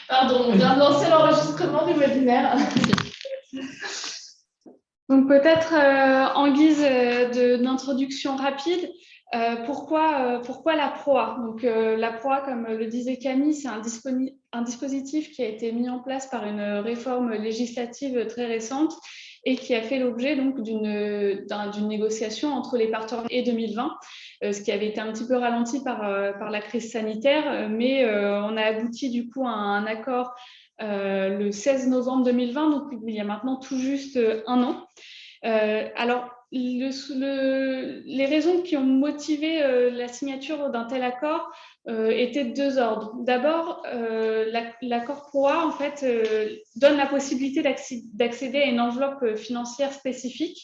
Pardon, on vient de lancer l'enregistrement du webinaire. Donc peut-être en guise d'introduction rapide, pourquoi la proa? Donc la proa, comme le disait Camille, c'est un dispositif qui a été mis en place par une réforme législative très récente et qui a fait l'objet donc d'une négociation entre les partenaires et 2020, ce qui avait été un petit peu ralenti par la crise sanitaire, mais on a abouti du coup à un accord le 16 novembre 2020, donc il y a maintenant tout juste un an. Alors, les raisons qui ont motivé la signature d'un tel accord étaient de deux ordres. D'abord, l'accord PROA en fait, donne la possibilité d'accéder à une enveloppe financière spécifique,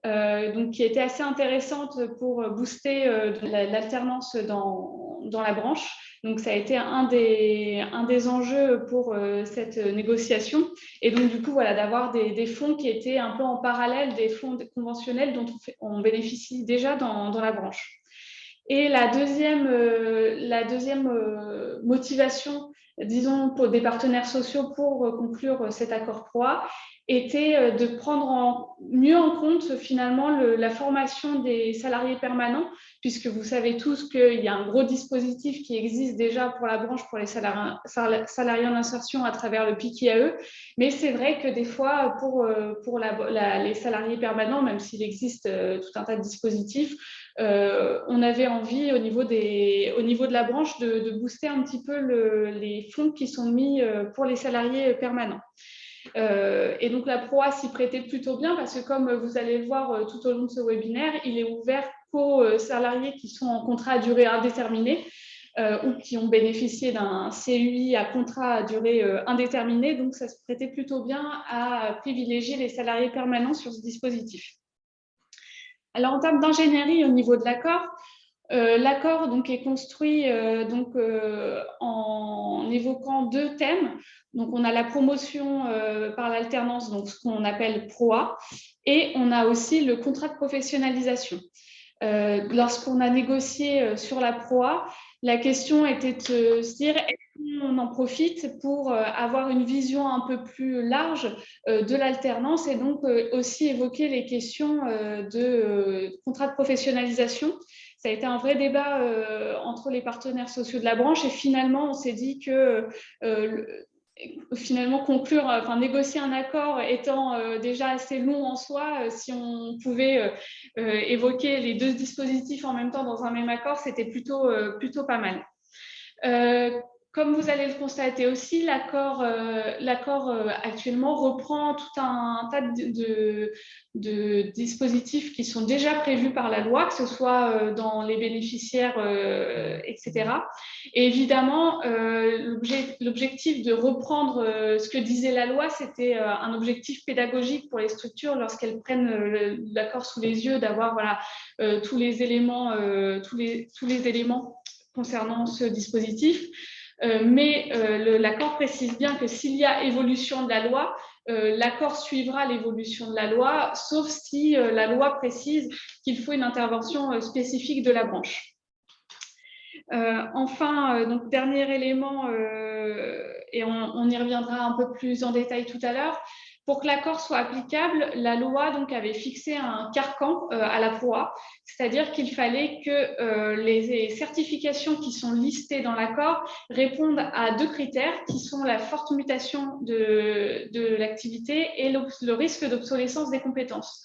donc qui était assez intéressante pour booster l'alternance dans la branche. Donc, ça a été un des enjeux pour cette négociation. Et donc, du coup, voilà, d'avoir des fonds qui étaient un peu en parallèle des fonds conventionnels dont on bénéficie déjà dans la branche. Et la deuxième motivation, disons, pour des partenaires sociaux pour conclure cet accord PROA, était de prendre mieux en compte finalement la formation des salariés permanents, puisque vous savez tous qu'il y a un gros dispositif qui existe déjà pour la branche, pour les salariés en insertion à travers le PIC IAE, mais c'est vrai que des fois, pour les salariés permanents, même s'il existe tout un tas de dispositifs, on avait envie au niveau de la branche de booster un petit peu les fonds qui sont mis pour les salariés permanents. Et donc la PROA s'y prêtait plutôt bien parce que comme vous allez le voir tout au long de ce webinaire, il est ouvert qu'aux salariés qui sont en contrat à durée indéterminée ou qui ont bénéficié d'un CUI à contrat à durée indéterminée. Donc ça se prêtait plutôt bien à privilégier les salariés permanents sur ce dispositif. Alors en termes d'ingénierie au niveau de l'accord, l'accord donc est construit en évoquant deux thèmes. Donc, on a la promotion par l'alternance, donc ce qu'on appelle PROA, et on a aussi le contrat de professionnalisation. Lorsqu'on a négocié sur la PROA, la question était de se dire est-ce qu'on en profite pour avoir une vision un peu plus large de l'alternance et donc aussi évoquer les questions de contrat de professionnalisation. Ça a été un vrai débat entre les partenaires sociaux de la branche et finalement, on s'est dit que finalement négocier un accord étant déjà assez long en soi, si on pouvait évoquer les deux dispositifs en même temps dans un même accord, c'était plutôt pas mal. Comme vous allez le constater aussi, l'accord actuellement reprend tout un tas de dispositifs qui sont déjà prévus par la loi, que ce soit dans les bénéficiaires, etc. Et évidemment, l'objectif de reprendre ce que disait la loi, c'était un objectif pédagogique pour les structures lorsqu'elles prennent l'accord sous les yeux, d'avoir tous les éléments concernant ce dispositif. Mais l'accord précise bien que s'il y a évolution de la loi, l'accord suivra l'évolution de la loi, sauf si la loi précise qu'il faut une intervention spécifique de la branche. Enfin, donc dernier élément, et on y reviendra un peu plus en détail tout à l'heure, pour que l'accord soit applicable, la loi donc avait fixé un carcan à la PROA, c'est-à-dire qu'il fallait que les certifications qui sont listées dans l'accord répondent à deux critères qui sont la forte mutation de l'activité et le risque d'obsolescence des compétences.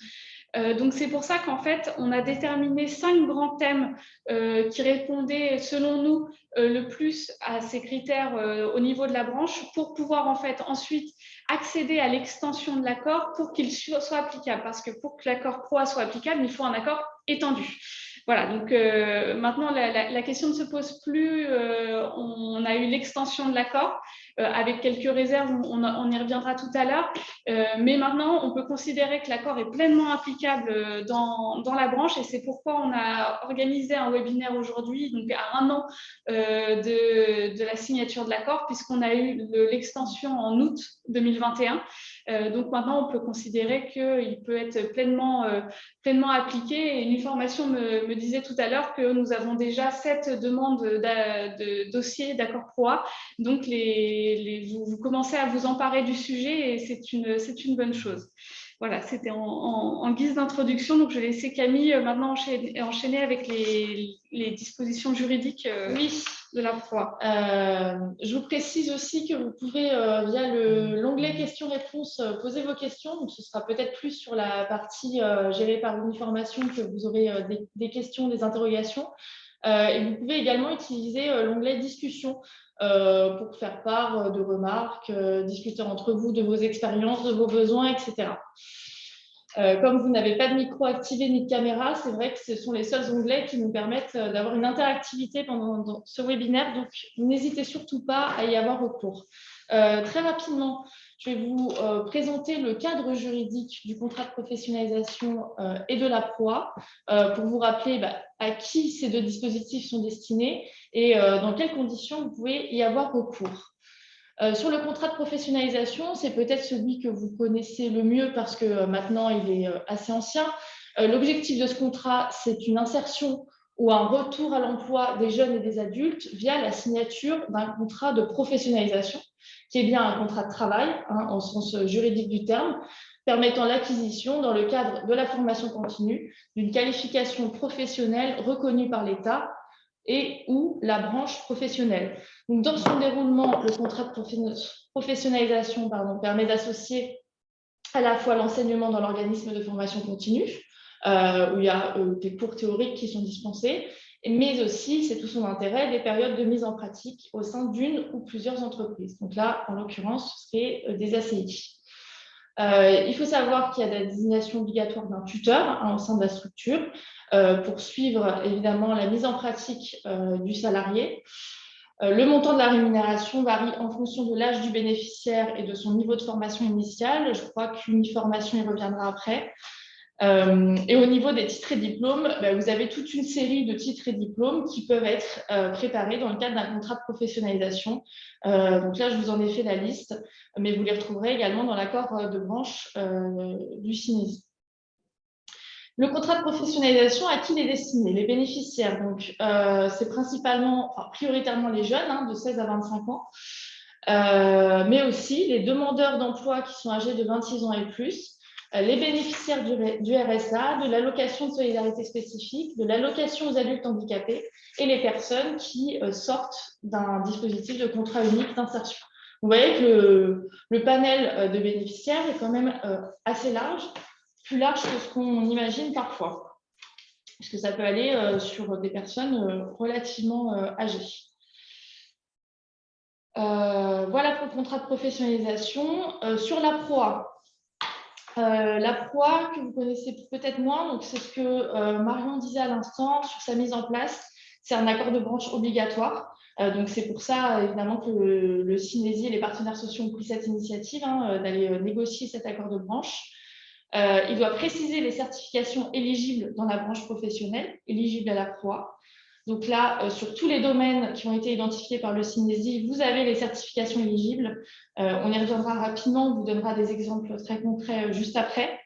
Donc c'est pour ça qu'en fait on a déterminé 5 grands thèmes qui répondaient selon nous le plus à ces critères au niveau de la branche pour pouvoir en fait ensuite accéder à l'extension de l'accord pour qu'il soit applicable, parce que pour que l'accord PROA soit applicable, il faut un accord étendu. Voilà, donc maintenant la question ne se pose plus, on a eu l'extension de l'accord avec quelques réserves, on y reviendra tout à l'heure, mais maintenant on peut considérer que l'accord est pleinement applicable dans la branche et c'est pourquoi on a organisé un webinaire aujourd'hui, donc à un an de la signature de l'accord, puisqu'on a eu l'extension en août 2021. Donc maintenant, on peut considérer qu'il peut être pleinement appliqué. Et une formation me me disait tout à l'heure que nous avons déjà 7 demandes de dossiers d'accord PROA. Donc, vous commencez à vous emparer du sujet et c'est une bonne chose. Voilà, c'était en guise d'introduction. Donc, je vais laisser Camille maintenant enchaîner avec les dispositions juridiques de la PROA. Je vous précise aussi que vous pouvez, via l'onglet questions-réponses, poser vos questions. Donc, ce sera peut-être plus sur la partie gérée par Uniformation que vous aurez des questions, des interrogations. Et vous pouvez également utiliser l'onglet discussion pour faire part de remarques, discuter entre vous de vos expériences, de vos besoins, etc. Comme vous n'avez pas de micro activé ni de caméra, c'est vrai que ce sont les seuls onglets qui nous permettent d'avoir une interactivité pendant ce webinaire, donc n'hésitez surtout pas à y avoir recours. Très rapidement, je vais vous présenter le cadre juridique du contrat de professionnalisation et de la PROA pour vous rappeler à qui ces deux dispositifs sont destinés et dans quelles conditions vous pouvez y avoir recours. Sur le contrat de professionnalisation, c'est peut-être celui que vous connaissez le mieux parce que maintenant, il est assez ancien. L'objectif de ce contrat, c'est une insertion ou un retour à l'emploi des jeunes et des adultes via la signature d'un contrat de professionnalisation, qui est bien un contrat de travail, en sens juridique du terme, permettant l'acquisition, dans le cadre de la formation continue, d'une qualification professionnelle reconnue par l'État et ou la branche professionnelle. Donc, dans son déroulement, le contrat de professionnalisation permet d'associer à la fois l'enseignement dans l'organisme de formation continue, où il y a des cours théoriques qui sont dispensés, mais aussi, c'est tout son intérêt, des périodes de mise en pratique au sein d'une ou plusieurs entreprises. Donc là, en l'occurrence, c'est des ACI. Il faut savoir qu'il y a la désignation obligatoire d'un tuteur au sein de la structure pour suivre évidemment la mise en pratique du salarié. Le montant de la rémunération varie en fonction de l'âge du bénéficiaire et de son niveau de formation initiale. Je crois qu'Uniformation y reviendra après. Et au niveau des titres et diplômes, vous avez toute une série de titres et diplômes qui peuvent être préparés dans le cadre d'un contrat de professionnalisation. Donc là, je vous en ai fait la liste, mais vous les retrouverez également dans l'accord de branche du CINESI. Le contrat de professionnalisation, à qui il est destiné? Les bénéficiaires, donc c'est prioritairement les jeunes de 16 à 25 ans, mais aussi les demandeurs d'emploi qui sont âgés de 26 ans et plus, les bénéficiaires du RSA, de l'allocation de solidarité spécifique, de l'allocation aux adultes handicapés et les personnes qui sortent d'un dispositif de contrat unique d'insertion. Vous voyez que le panel de bénéficiaires est quand même assez large, plus large que ce qu'on imagine parfois, puisque ça peut aller sur des personnes relativement âgées. Voilà pour le contrat de professionnalisation. Sur la PROA, que vous connaissez peut-être moins, donc c'est ce que Marion disait à l'instant sur sa mise en place, c'est un accord de branche obligatoire. Donc c'est pour ça évidemment que le CINESI et les partenaires sociaux ont pris cette initiative d'aller négocier cet accord de branche. Il doit préciser les certifications éligibles dans la branche professionnelle, éligibles à la PROA. Donc là, sur tous les domaines qui ont été identifiés par le CINESI, vous avez les certifications éligibles. On y reviendra rapidement, on vous donnera des exemples très concrets juste après.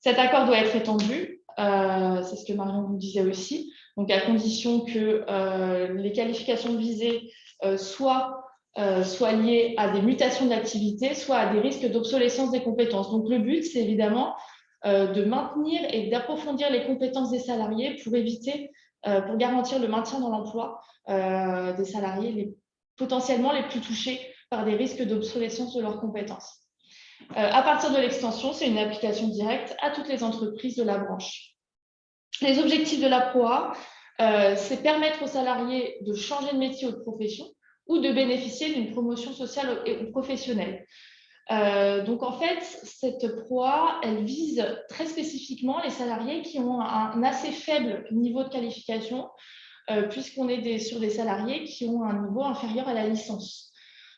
Cet accord doit être étendu, c'est ce que Marion vous disait aussi, donc à condition que les qualifications visées soient liées à des mutations d'activité, soit à des risques d'obsolescence des compétences. Donc le but, c'est évidemment de maintenir et d'approfondir les compétences des salariés pour garantir le maintien dans l'emploi des salariés potentiellement les plus touchés par des risques d'obsolescence de leurs compétences. À partir de l'extension, c'est une application directe à toutes les entreprises de la branche. Les objectifs de la PROA, c'est permettre aux salariés de changer de métier ou de profession ou de bénéficier d'une promotion sociale ou professionnelle. Donc en fait, cette PROA, elle vise très spécifiquement les salariés qui ont un assez faible niveau de qualification, puisqu'on est sur des salariés qui ont un niveau inférieur à la licence.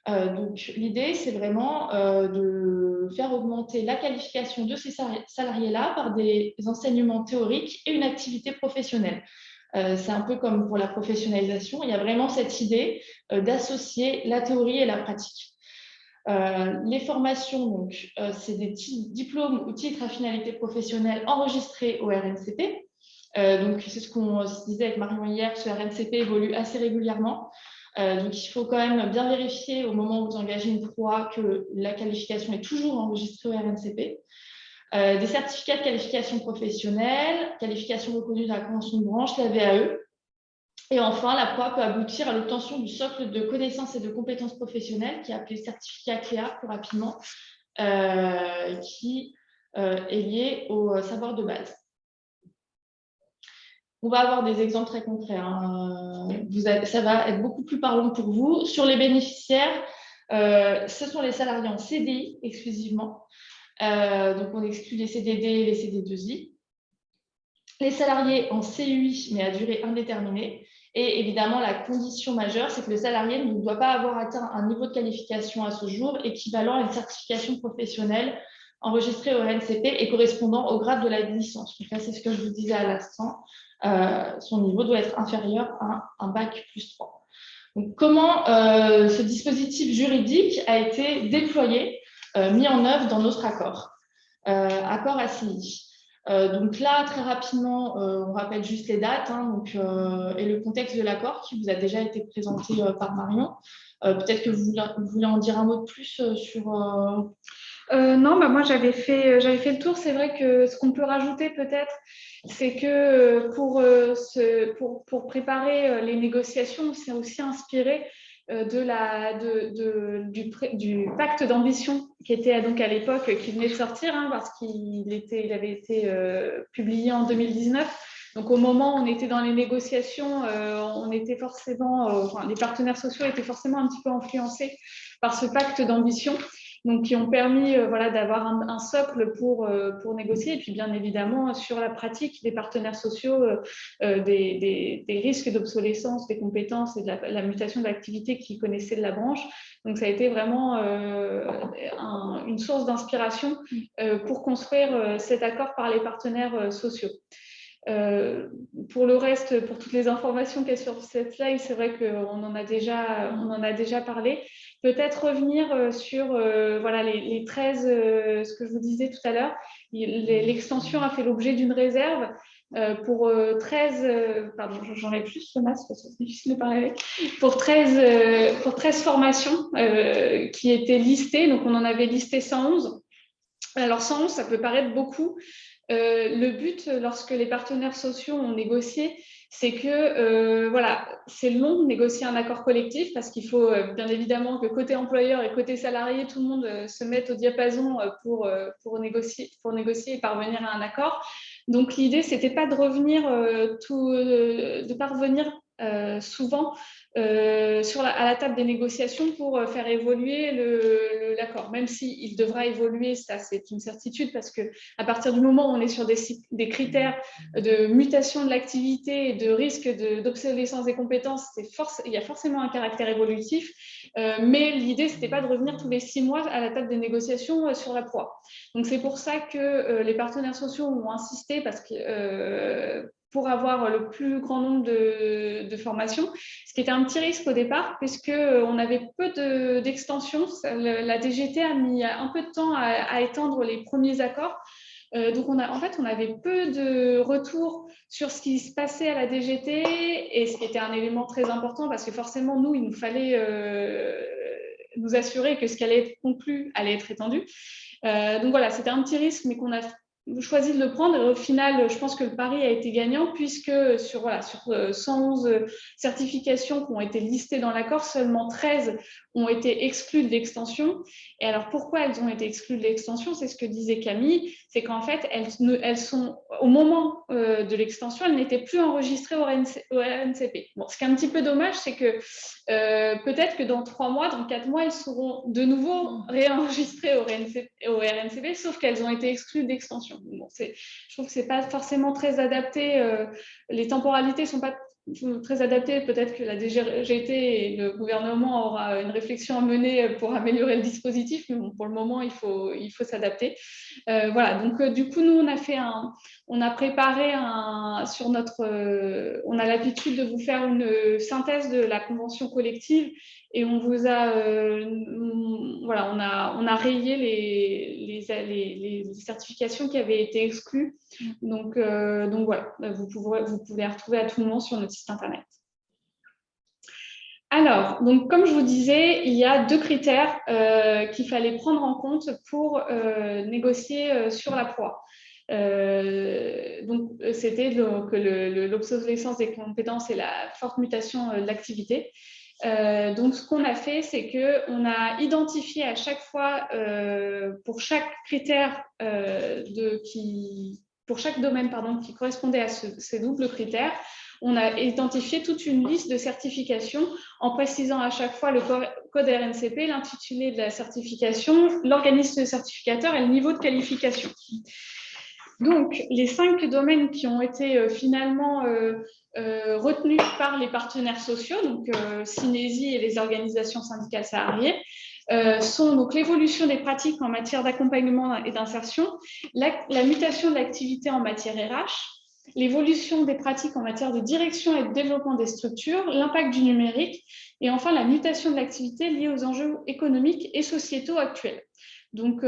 Donc l'idée, c'est vraiment de faire augmenter la qualification de ces salariés-là par des enseignements théoriques et une activité professionnelle. C'est un peu comme pour la professionnalisation, il y a vraiment cette idée d'associer la théorie et la pratique. Les formations, donc, c'est des diplômes ou titres à finalité professionnelle enregistrés au RNCP. Donc, c'est ce qu'on se disait avec Marion hier, ce RNCP évolue assez régulièrement. Donc, il faut quand même bien vérifier au moment où vous engagez une proie que la qualification est toujours enregistrée au RNCP. Des certificats de qualification professionnelle, qualification reconnue de la convention de branche, la VAE. Et enfin, la proie peut aboutir à l'obtention du socle de connaissances et de compétences professionnelles, qui est appelé certificat CLEA plus rapidement, qui est lié au savoir de base. On va avoir des exemples très concrets. Hein. Ça va être beaucoup plus parlant pour vous. Sur les bénéficiaires, ce sont les salariés en CDI exclusivement. Donc, on exclut les CDD et les CD2I. Les salariés en CUI, mais à durée indéterminée. Et évidemment, la condition majeure, c'est que le salarié ne doit pas avoir atteint un niveau de qualification à ce jour équivalent à une certification professionnelle enregistrée au RNCP et correspondant au grade de la licence. Donc là, c'est ce que je vous disais à l'instant. Son niveau doit être inférieur à un bac plus 3. Donc, comment ce dispositif juridique a été déployé, mis en œuvre dans notre accord, accord ACI. Donc là, très rapidement, on rappelle juste les dates et le contexte de l'accord qui vous a déjà été présenté par Marion. Peut-être que vous voulez en dire un mot de plus sur... Non, moi j'avais fait le tour. C'est vrai que ce qu'on peut rajouter peut-être, c'est que pour préparer les négociations, on s'est aussi inspiré du pacte d'ambition qui était donc à l'époque, qui venait de sortir, parce qu'il avait été publié en 2019. Donc au moment où on était dans les négociations, on était forcément, les partenaires sociaux étaient forcément un petit peu influencés par ce pacte d'ambition. Donc, qui ont permis d'avoir un socle pour négocier. Et puis, bien évidemment, sur la pratique des partenaires sociaux, des risques d'obsolescence des compétences et de la mutation de l'activité qu'ils connaissaient de la branche. Donc, ça a été vraiment une source d'inspiration pour construire cet accord par les partenaires sociaux. Pour le reste, pour toutes les informations qu'il y a sur cette slide, c'est vrai qu'on en a déjà parlé. Peut-être revenir sur les 13, ce que je vous disais tout à l'heure. L'extension a fait l'objet d'une réserve pour 13, pardon, j'enlève plus le masque parce que c'est difficile de parler avec, pour 13 formations qui étaient listées. Donc, on en avait listé 111. Alors, 111, ça peut paraître beaucoup. Le but, lorsque les partenaires sociaux ont négocié, c'est que c'est long de négocier un accord collectif parce qu'il faut bien évidemment que côté employeur et côté salarié, tout le monde se mette au diapason pour négocier et parvenir à un accord. Donc l'idée, c'était pas de revenir de parvenir souvent à la table des négociations pour faire évoluer l'accord, même s'il devra évoluer, ça c'est une certitude, parce qu'à partir du moment où on est sur des critères de mutation de l'activité et de risque d'obsolescence des compétences, il y a forcément un caractère évolutif, mais l'idée, c'était pas de revenir tous les 6 mois à la table des négociations sur la proie. Donc c'est pour ça que les partenaires sociaux ont insisté parce que pour avoir le plus grand nombre de formations, ce qui était un petit risque au départ, puisqu'on avait peu d'extensions. La DGT a mis un peu de temps à étendre les premiers accords. Donc, on avait peu de retours sur ce qui se passait à la DGT, et ce qui était un élément très important, parce que forcément, il nous fallait nous assurer que ce qui allait être conclu allait être étendu. Donc voilà, c'était un petit risque, mais qu'on a choisi de le prendre. Et au final, je pense que le pari a été gagnant, puisque sur 111 certifications qui ont été listées dans l'accord, seulement 13 ont été exclues de l'extension. Et alors, pourquoi elles ont été exclues de l'extension? C'est ce que disait Camille, c'est qu'en fait, elles sont, au moment de l'extension, elles n'étaient plus enregistrées au RNCP. Bon, ce qui est un petit peu dommage, c'est que peut-être que dans 3 mois, dans 4 mois, elles seront de nouveau réenregistrées au RNCP, sauf qu'elles ont été exclues d'extension. Bon, je trouve que ce n'est pas forcément très adapté. Les temporalités ne sont pas très adapté. Peut-être que la DGT et le gouvernement aura une réflexion à mener pour améliorer le dispositif, mais bon, pour le moment, il faut s'adapter. Voilà, donc du coup, nous, on a préparé on a l'habitude de vous faire une synthèse de la convention collective et on vous a, voilà, on a rayé les certifications qui avaient été exclues. Donc voilà, vous pouvez les retrouver à tout moment sur notre site internet. Alors, donc, comme je vous disais, il y a 2 critères qu'il fallait prendre en compte pour négocier sur la proie. Donc, c'était l'obsolescence des compétences et la forte mutation de l'activité. Donc, ce qu'on a fait, c'est qu'on a identifié à chaque fois, pour chaque critère, pour chaque domaine qui correspondait à ces doubles critères, on a identifié toute une liste de certifications en précisant à chaque fois le code RNCP, l'intitulé de la certification, l'organisme certificateur et le niveau de qualification. Donc, les 5 domaines qui ont été finalement retenus par les partenaires sociaux, donc Synésie et les organisations syndicales salariées, sont donc l'évolution des pratiques en matière d'accompagnement et d'insertion, la mutation de l'activité en matière RH, l'évolution des pratiques en matière de direction et de développement des structures, l'impact du numérique et enfin la mutation de l'activité liée aux enjeux économiques et sociétaux actuels. Donc,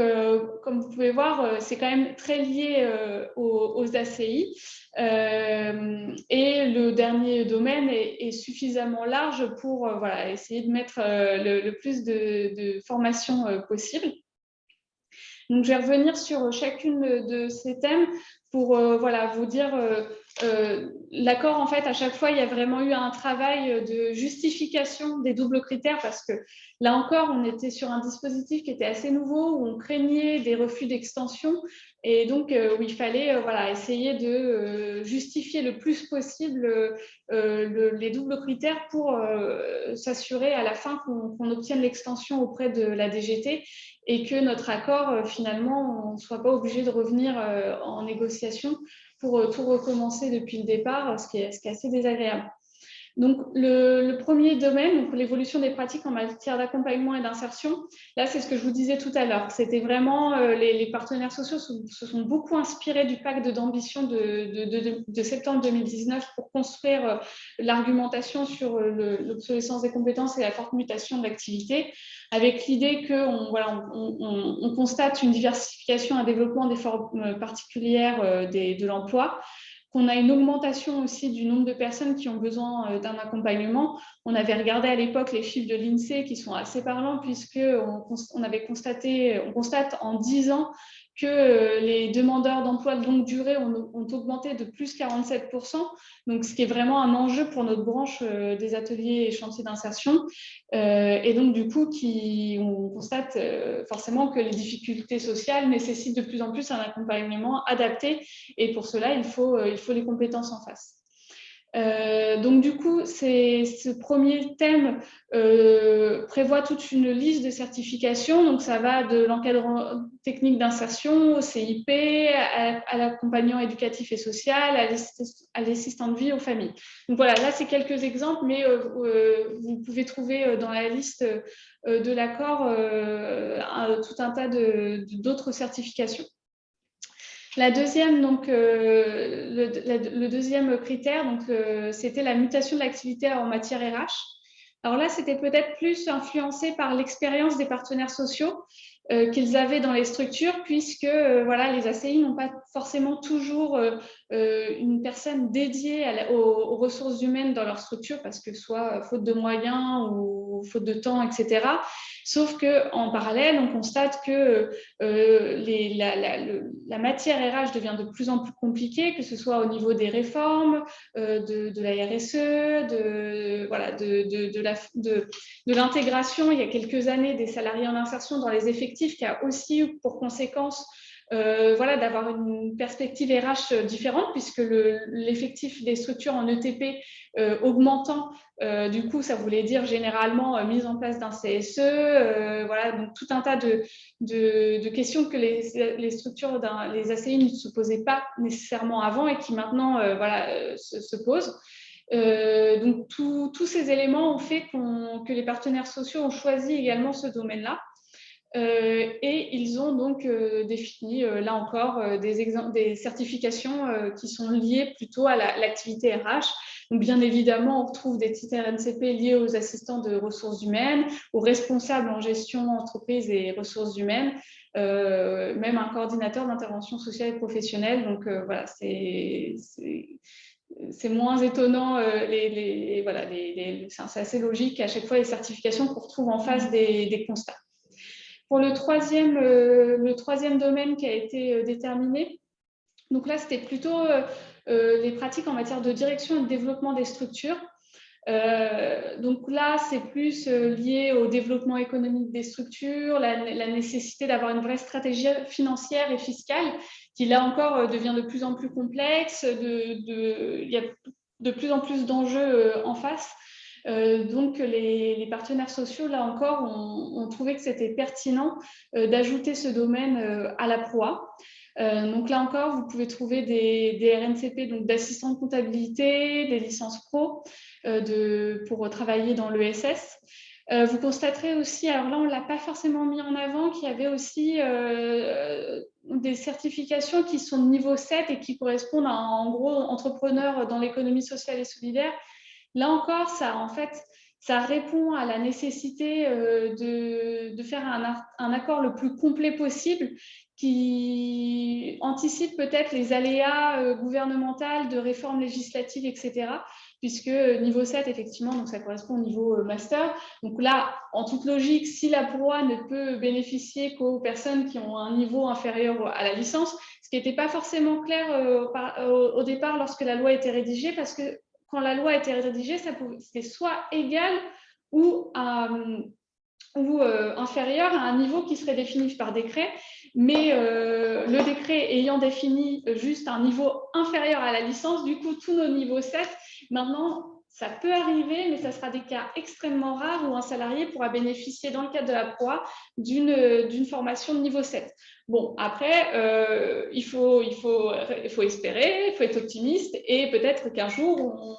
comme vous pouvez voir, c'est quand même très lié aux ACI. Et le dernier domaine est suffisamment large pour voilà, essayer de mettre le plus de formations possible. Donc, je vais revenir sur chacune de ces thèmes pour voilà, vous dire l'accord, en fait, à chaque fois, il y a vraiment eu un travail de justification des doubles critères parce que là encore, on était sur un dispositif qui était assez nouveau, où on craignait des refus d'extension et donc où il fallait voilà, essayer de justifier le plus possible les doubles critères pour s'assurer à la fin qu'on obtienne l'extension auprès de la DGT et que notre accord, finalement, on ne soit pas obligé de revenir en négociation pour tout recommencer depuis le départ, ce qui est assez désagréable. Donc, le premier domaine, donc l'évolution des pratiques en matière d'accompagnement et d'insertion, là, c'est ce que je vous disais tout à l'heure. C'était vraiment, les partenaires sociaux se sont beaucoup inspirés du pacte d'ambition de septembre 2019 pour construire l'argumentation sur l'obsolescence des compétences et la forte mutation de l'activité, avec l'idée qu'on voilà, on constate une diversification, un développement des formes particulières de l'emploi, qu'on a une augmentation aussi du nombre de personnes qui ont besoin d'un accompagnement. On avait regardé à l'époque les chiffres de l'INSEE qui sont assez parlants puisqu'on constate en 10 ans que les demandeurs d'emploi de longue durée ont augmenté de plus 47%, donc ce qui est vraiment un enjeu pour notre branche des ateliers et chantiers d'insertion. Et donc du coup, on constate forcément que les difficultés sociales nécessitent de plus en plus un accompagnement adapté et pour cela, il faut les compétences en face. Donc du coup, ce premier thème prévoit toute une liste de certifications. Donc ça va de l'encadrement technique d'insertion au CIP, à l'accompagnant éducatif et social, à l'assistant de vie aux familles. Donc voilà, là c'est quelques exemples, mais vous pouvez trouver dans la liste de l'accord tout un tas d'autres certifications. La deuxième, donc, le deuxième critère, c'était la mutation de l'activité en matière RH. Alors là, c'était peut-être plus influencé par l'expérience des partenaires sociaux qu'ils avaient dans les structures, puisque voilà, les ACI n'ont pas forcément toujours une personne dédiée aux ressources humaines dans leur structure, parce que soit faute de moyens ou faute de temps, etc. Sauf qu'en parallèle, on constate que la matière RH devient de plus en plus compliquée, que ce soit au niveau des réformes, de la RSE, de l'intégration, il y a quelques années, des salariés en insertion dans les effectifs, qui a aussi eu pour conséquence voilà, d'avoir une perspective RH différente, puisque l'effectif des structures en ETP augmentant, du coup, ça voulait dire généralement mise en place d'un CSE, voilà, donc tout un tas de questions que les structures, les ACI ne se posaient pas nécessairement avant et qui maintenant voilà, se posent. Donc, tous ces éléments ont fait que les partenaires sociaux ont choisi également ce domaine-là. Et ils ont donc défini, là encore, des certifications qui sont liées plutôt à l'activité RH. Donc, bien évidemment, on retrouve des titres RNCP liés aux assistants de ressources humaines, aux responsables en gestion entreprise et ressources humaines, même un coordinateur d'intervention sociale et professionnelle. Donc, voilà, c'est moins étonnant, c'est assez logique à chaque fois les certifications qu'on retrouve en face des constats. Pour le troisième domaine qui a été déterminé, donc là, c'était plutôt les pratiques en matière de direction et de développement des structures. Donc là, c'est plus lié au développement économique des structures, la nécessité d'avoir une vraie stratégie financière et fiscale qui, là encore, devient de plus en plus complexe. Il y a de plus en plus d'enjeux en face. Donc, les partenaires sociaux, là encore, ont trouvé que c'était pertinent d'ajouter ce domaine à la proa. Donc là encore, vous pouvez trouver des RNCP, donc d'assistants de comptabilité, des licences pro pour travailler dans l'ESS. Vous constaterez aussi, alors là, on ne l'a pas forcément mis en avant, qu'il y avait aussi des certifications qui sont de niveau 7 et qui correspondent à, en gros, entrepreneurs dans l'économie sociale et solidaire. Là encore, ça répond à la nécessité de faire un accord le plus complet possible qui anticipe peut-être les aléas gouvernementaux de réformes législatives, etc. Puisque niveau 7, effectivement, donc ça correspond au niveau master. Donc là, en toute logique, si la proa ne peut bénéficier qu'aux personnes qui ont un niveau inférieur à la licence, ce qui n'était pas forcément clair au départ lorsque la loi a été rédigée, parce que quand la loi a été rédigée, c'était soit égal ou inférieur à un niveau qui serait défini par décret, mais le décret ayant défini juste un niveau inférieur à la licence, du coup, tous nos niveaux 7, maintenant, ça peut arriver, mais ça sera des cas extrêmement rares où un salarié pourra bénéficier, dans le cadre de la proa, d'une formation de niveau 7. Bon, après, il faut espérer, il faut être optimiste, et peut-être qu'un jour,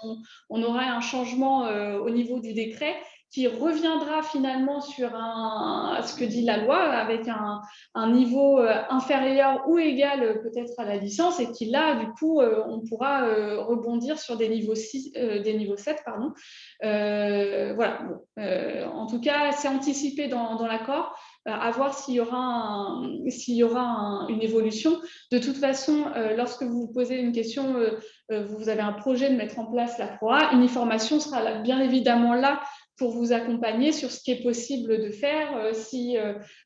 on aura un changement au niveau du décret qui reviendra finalement sur ce que dit la loi, avec un niveau inférieur ou égal peut-être à la licence, et qui là, du coup, on pourra rebondir sur des niveaux 7. Pardon. Voilà. Bon. En tout cas, c'est anticipé dans l'accord. À voir s'il y aura une évolution. De toute façon, lorsque vous vous posez une question, vous avez un projet de mettre en place la proa, Uniformation sera là, bien évidemment là pour vous accompagner sur ce qui est possible de faire. Si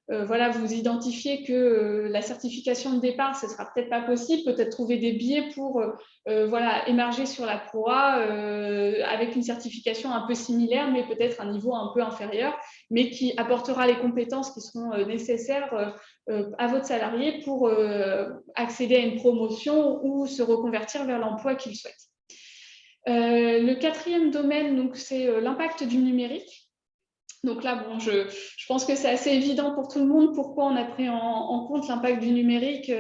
voilà, vous identifiez que la certification de départ, ce ne sera peut-être pas possible, peut-être trouver des biais pour voilà, émarger sur la proa avec une certification un peu similaire, mais peut-être un niveau un peu inférieur, mais qui apportera les compétences qui seront nécessaires à votre salarié pour accéder à une promotion ou se reconvertir vers l'emploi qu'il souhaite. Le quatrième domaine, c'est l'impact du numérique. Donc là, bon, je pense que c'est assez évident pour tout le monde pourquoi on a pris en compte l'impact du numérique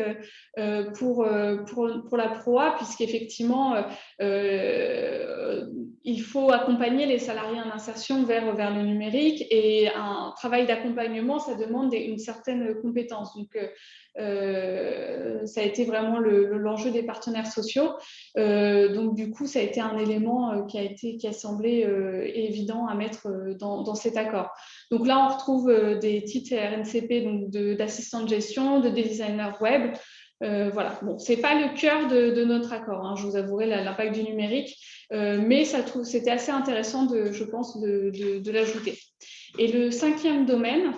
pour la proa, puisqu'effectivement, il faut accompagner les salariés en insertion vers le numérique, et un travail d'accompagnement, ça demande une certaine compétence. Donc, ça a été vraiment l'enjeu des partenaires sociaux. Donc, du coup, ça a été un élément qui a semblé évident à mettre dans cet accord. Donc là, on retrouve des titres RNCP d'assistant de gestion, de designer web. Voilà. Bon, ce n'est pas le cœur de notre accord, hein, je vous avouerai l'impact du numérique, mais c'était assez intéressant, je pense, de l'ajouter. Et le cinquième domaine,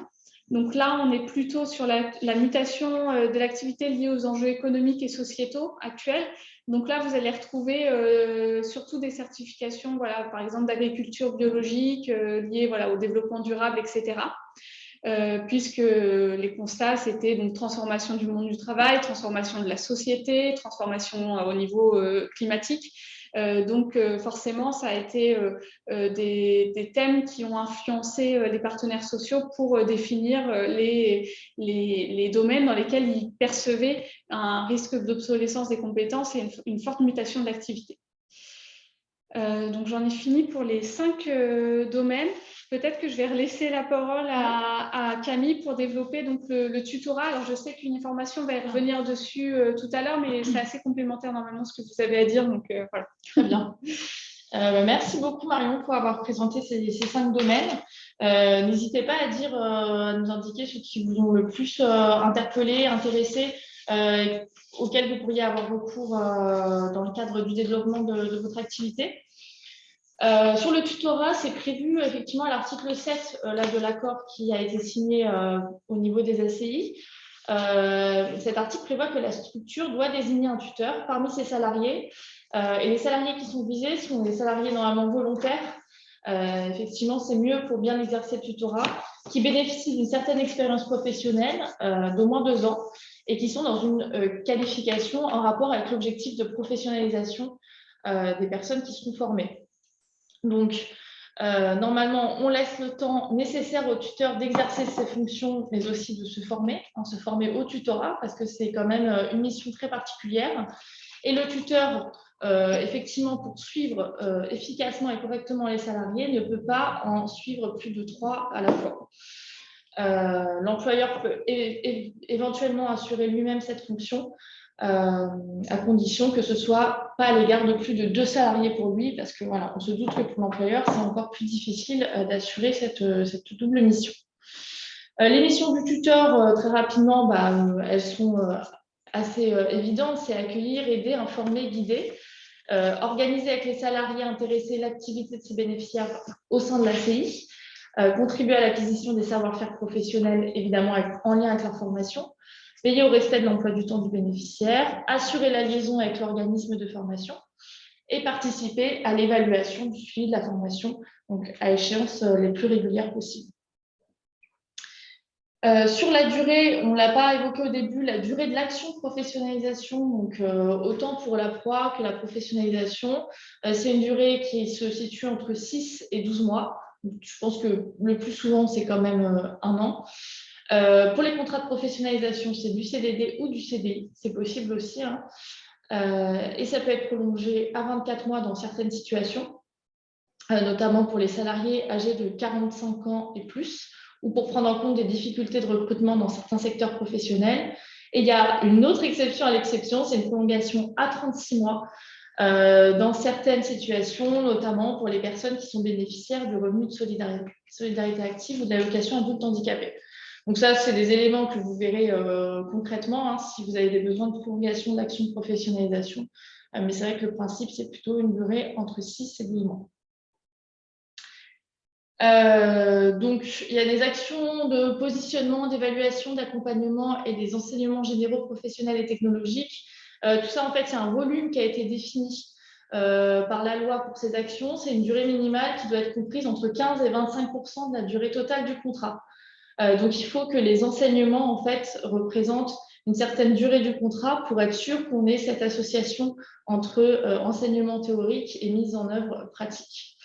donc là, on est plutôt sur la mutation de l'activité liée aux enjeux économiques et sociétaux actuels. Donc là, vous allez retrouver surtout des certifications, voilà, par exemple d'agriculture biologique liées voilà, au développement durable, etc. Puisque les constats, c'était donc transformation du monde du travail, transformation de la société, transformation au niveau climatique. Donc forcément, ça a été des thèmes qui ont influencé les partenaires sociaux pour définir les domaines dans lesquels ils percevaient un risque d'obsolescence des compétences et une forte mutation de l'activité. Donc, j'en ai fini pour les 5 domaines. Peut-être que je vais relaisser la parole à Camille pour développer donc, le tutorat. Alors, je sais qu'une formation va revenir dessus tout à l'heure, mais c'est assez complémentaire normalement ce que vous avez à dire. Donc, voilà. Très bien. Merci beaucoup Marion pour avoir présenté ces 5 domaines. N'hésitez pas à dire, à nous indiquer ceux qui vous ont le plus interpellé, intéressé, auxquels vous pourriez avoir recours dans le cadre du développement de votre activité. Sur le tutorat, c'est prévu effectivement à l'article 7 là, de l'accord qui a été signé au niveau des ACI. Cet article prévoit que la structure doit désigner un tuteur parmi ses salariés. Et les salariés qui sont visés sont des salariés normalement volontaires. Effectivement, c'est mieux pour bien exercer le tutorat, qui bénéficient d'une certaine expérience professionnelle d'au moins 2 ans et qui sont dans une qualification en rapport avec l'objectif de professionnalisation des personnes qui seront formées. Donc, normalement, on laisse le temps nécessaire au tuteur d'exercer ses fonctions, mais aussi de se former au tutorat, parce que c'est quand même une mission très particulière. Et le tuteur, effectivement, pour suivre efficacement et correctement les salariés, ne peut pas en suivre plus de 3 à la fois. L'employeur peut éventuellement assurer lui-même cette fonction, à condition que ce soit pas à l'égard de plus de 2 salariés pour lui, parce que voilà, on se doute que pour l'employeur, c'est encore plus difficile d'assurer cette double mission. Les missions du tuteur, très rapidement, elles sont assez évidentes, c'est accueillir, aider, informer, guider, organiser avec les salariés intéressés l'activité de ses bénéficiaires au sein de l'ACI, contribuer à l'acquisition des savoir-faire professionnels, évidemment en lien avec leur formation, veiller au respect de l'emploi du temps du bénéficiaire, assurer la liaison avec l'organisme de formation et participer à l'évaluation du suivi de la formation, donc à échéances les plus régulières possibles. Sur la durée, on ne l'a pas évoqué au début, la durée de l'action de professionnalisation, donc autant pour la proie que la professionnalisation, c'est une durée qui se situe entre 6 et 12 mois. Je pense que le plus souvent, c'est quand même 1 an. Pour les contrats de professionnalisation, c'est du CDD ou du CDI, c'est possible aussi. Hein. Et ça peut être prolongé à 24 mois dans certaines situations, notamment pour les salariés âgés de 45 ans et plus, ou pour prendre en compte des difficultés de recrutement dans certains secteurs professionnels. Et il y a une autre exception à l'exception, c'est une prolongation à 36 mois dans certaines situations, notamment pour les personnes qui sont bénéficiaires du revenu de solidarité active ou de l'allocation adulte handicapé. Donc ça, c'est des éléments que vous verrez concrètement hein, si vous avez des besoins de prolongation de l'action de professionnalisation. Mais c'est vrai que le principe, c'est plutôt une durée entre 6 et 12 mois. Donc, il y a des actions de positionnement, d'évaluation, d'accompagnement et des enseignements généraux professionnels et technologiques. Tout ça, en fait, c'est un volume qui a été défini par la loi pour ces actions. C'est une durée minimale qui doit être comprise entre 15 et 25% de la durée totale du contrat. Donc, il faut que les enseignements, en fait, représentent une certaine durée du contrat pour être sûr qu'on ait cette association entre enseignement théorique et mise en œuvre pratique.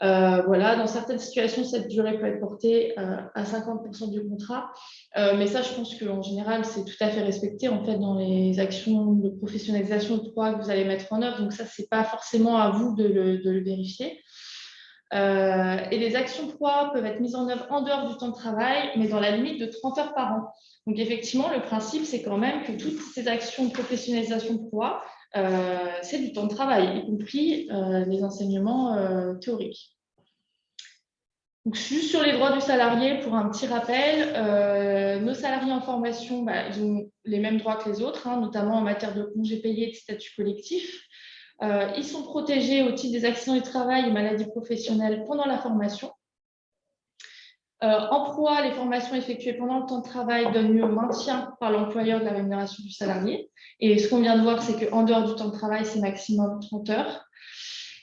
Voilà, dans certaines situations, cette durée peut être portée à 50% du contrat. Mais ça, je pense qu'en général, c'est tout à fait respecté en fait, dans les actions de professionnalisation de proie que vous allez mettre en œuvre. Donc ça, ce n'est pas forcément à vous de le vérifier. Et les actions proie peuvent être mises en œuvre en dehors du temps de travail, mais dans la limite de 30 heures par an. Donc effectivement, le principe, c'est quand même que toutes ces actions de professionnalisation de proie, c'est du temps de travail, y compris les enseignements théoriques. Donc, juste sur les droits du salarié, pour un petit rappel, nos salariés en formation, ils ont les mêmes droits que les autres, hein, notamment en matière de congés payés et de statut collectif. Ils sont protégés au titre des accidents du travail et maladies professionnelles pendant la formation. En proie, les formations effectuées pendant le temps de travail donnent lieu au maintien par l'employeur de la rémunération du salarié. Et ce qu'on vient de voir, c'est qu'en dehors du temps de travail, c'est maximum 30 heures.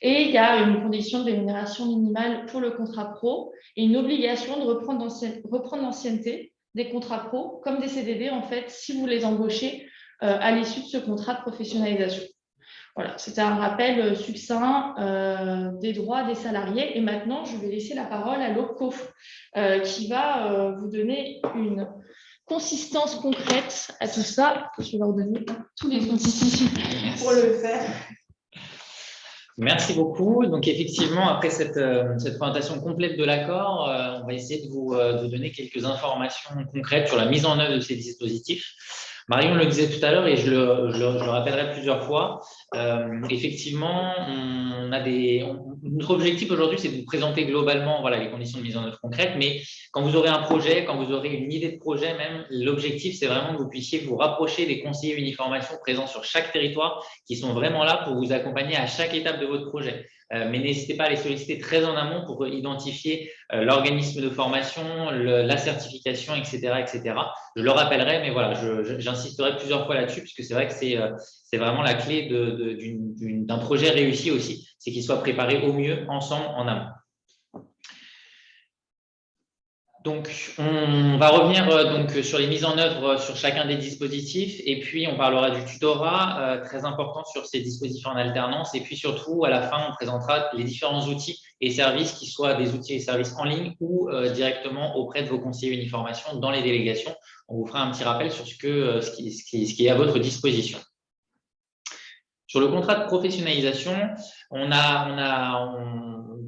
Et il y a une condition de rémunération minimale pour le contrat pro et une obligation de reprendre l'ancienneté des contrats pro comme des CDD, en fait, si vous les embauchez à l'issue de ce contrat de professionnalisation. Voilà, c'était un rappel succinct des droits des salariés. Et maintenant, je vais laisser la parole à l'OPCO qui va vous donner une consistance concrète à tout ça. Je vais leur donner tous les outils pour le faire. Merci beaucoup. Donc, effectivement, après cette présentation complète de l'accord, on va essayer de vous donner quelques informations concrètes sur la mise en œuvre de ces dispositifs. Marion le disait tout à l'heure et je le rappellerai plusieurs fois. Effectivement, notre objectif aujourd'hui, c'est de vous présenter globalement voilà, les conditions de mise en œuvre concrètes, mais quand vous aurez un projet, quand vous aurez une idée de projet même, l'objectif, c'est vraiment que vous puissiez vous rapprocher des conseillers uniformation présents sur chaque territoire qui sont vraiment là pour vous accompagner à chaque étape de votre projet. Mais n'hésitez pas à les solliciter très en amont pour identifier l'organisme de formation, la certification, etc., etc. Je le rappellerai, mais voilà, j'insisterai plusieurs fois là-dessus, puisque c'est vrai que c'est vraiment la clé d'un projet réussi aussi, c'est qu'il soit préparé au mieux ensemble en amont. Donc, on va revenir donc, sur les mises en œuvre sur chacun des dispositifs et puis on parlera du tutorat, très important sur ces dispositifs en alternance et puis surtout, à la fin, on présentera les différents outils et services qui soient des outils et services en ligne ou directement auprès de vos conseillers uniformation dans les délégations. On vous fera un petit rappel sur ce qui est à votre disposition. Sur le contrat de professionnalisation,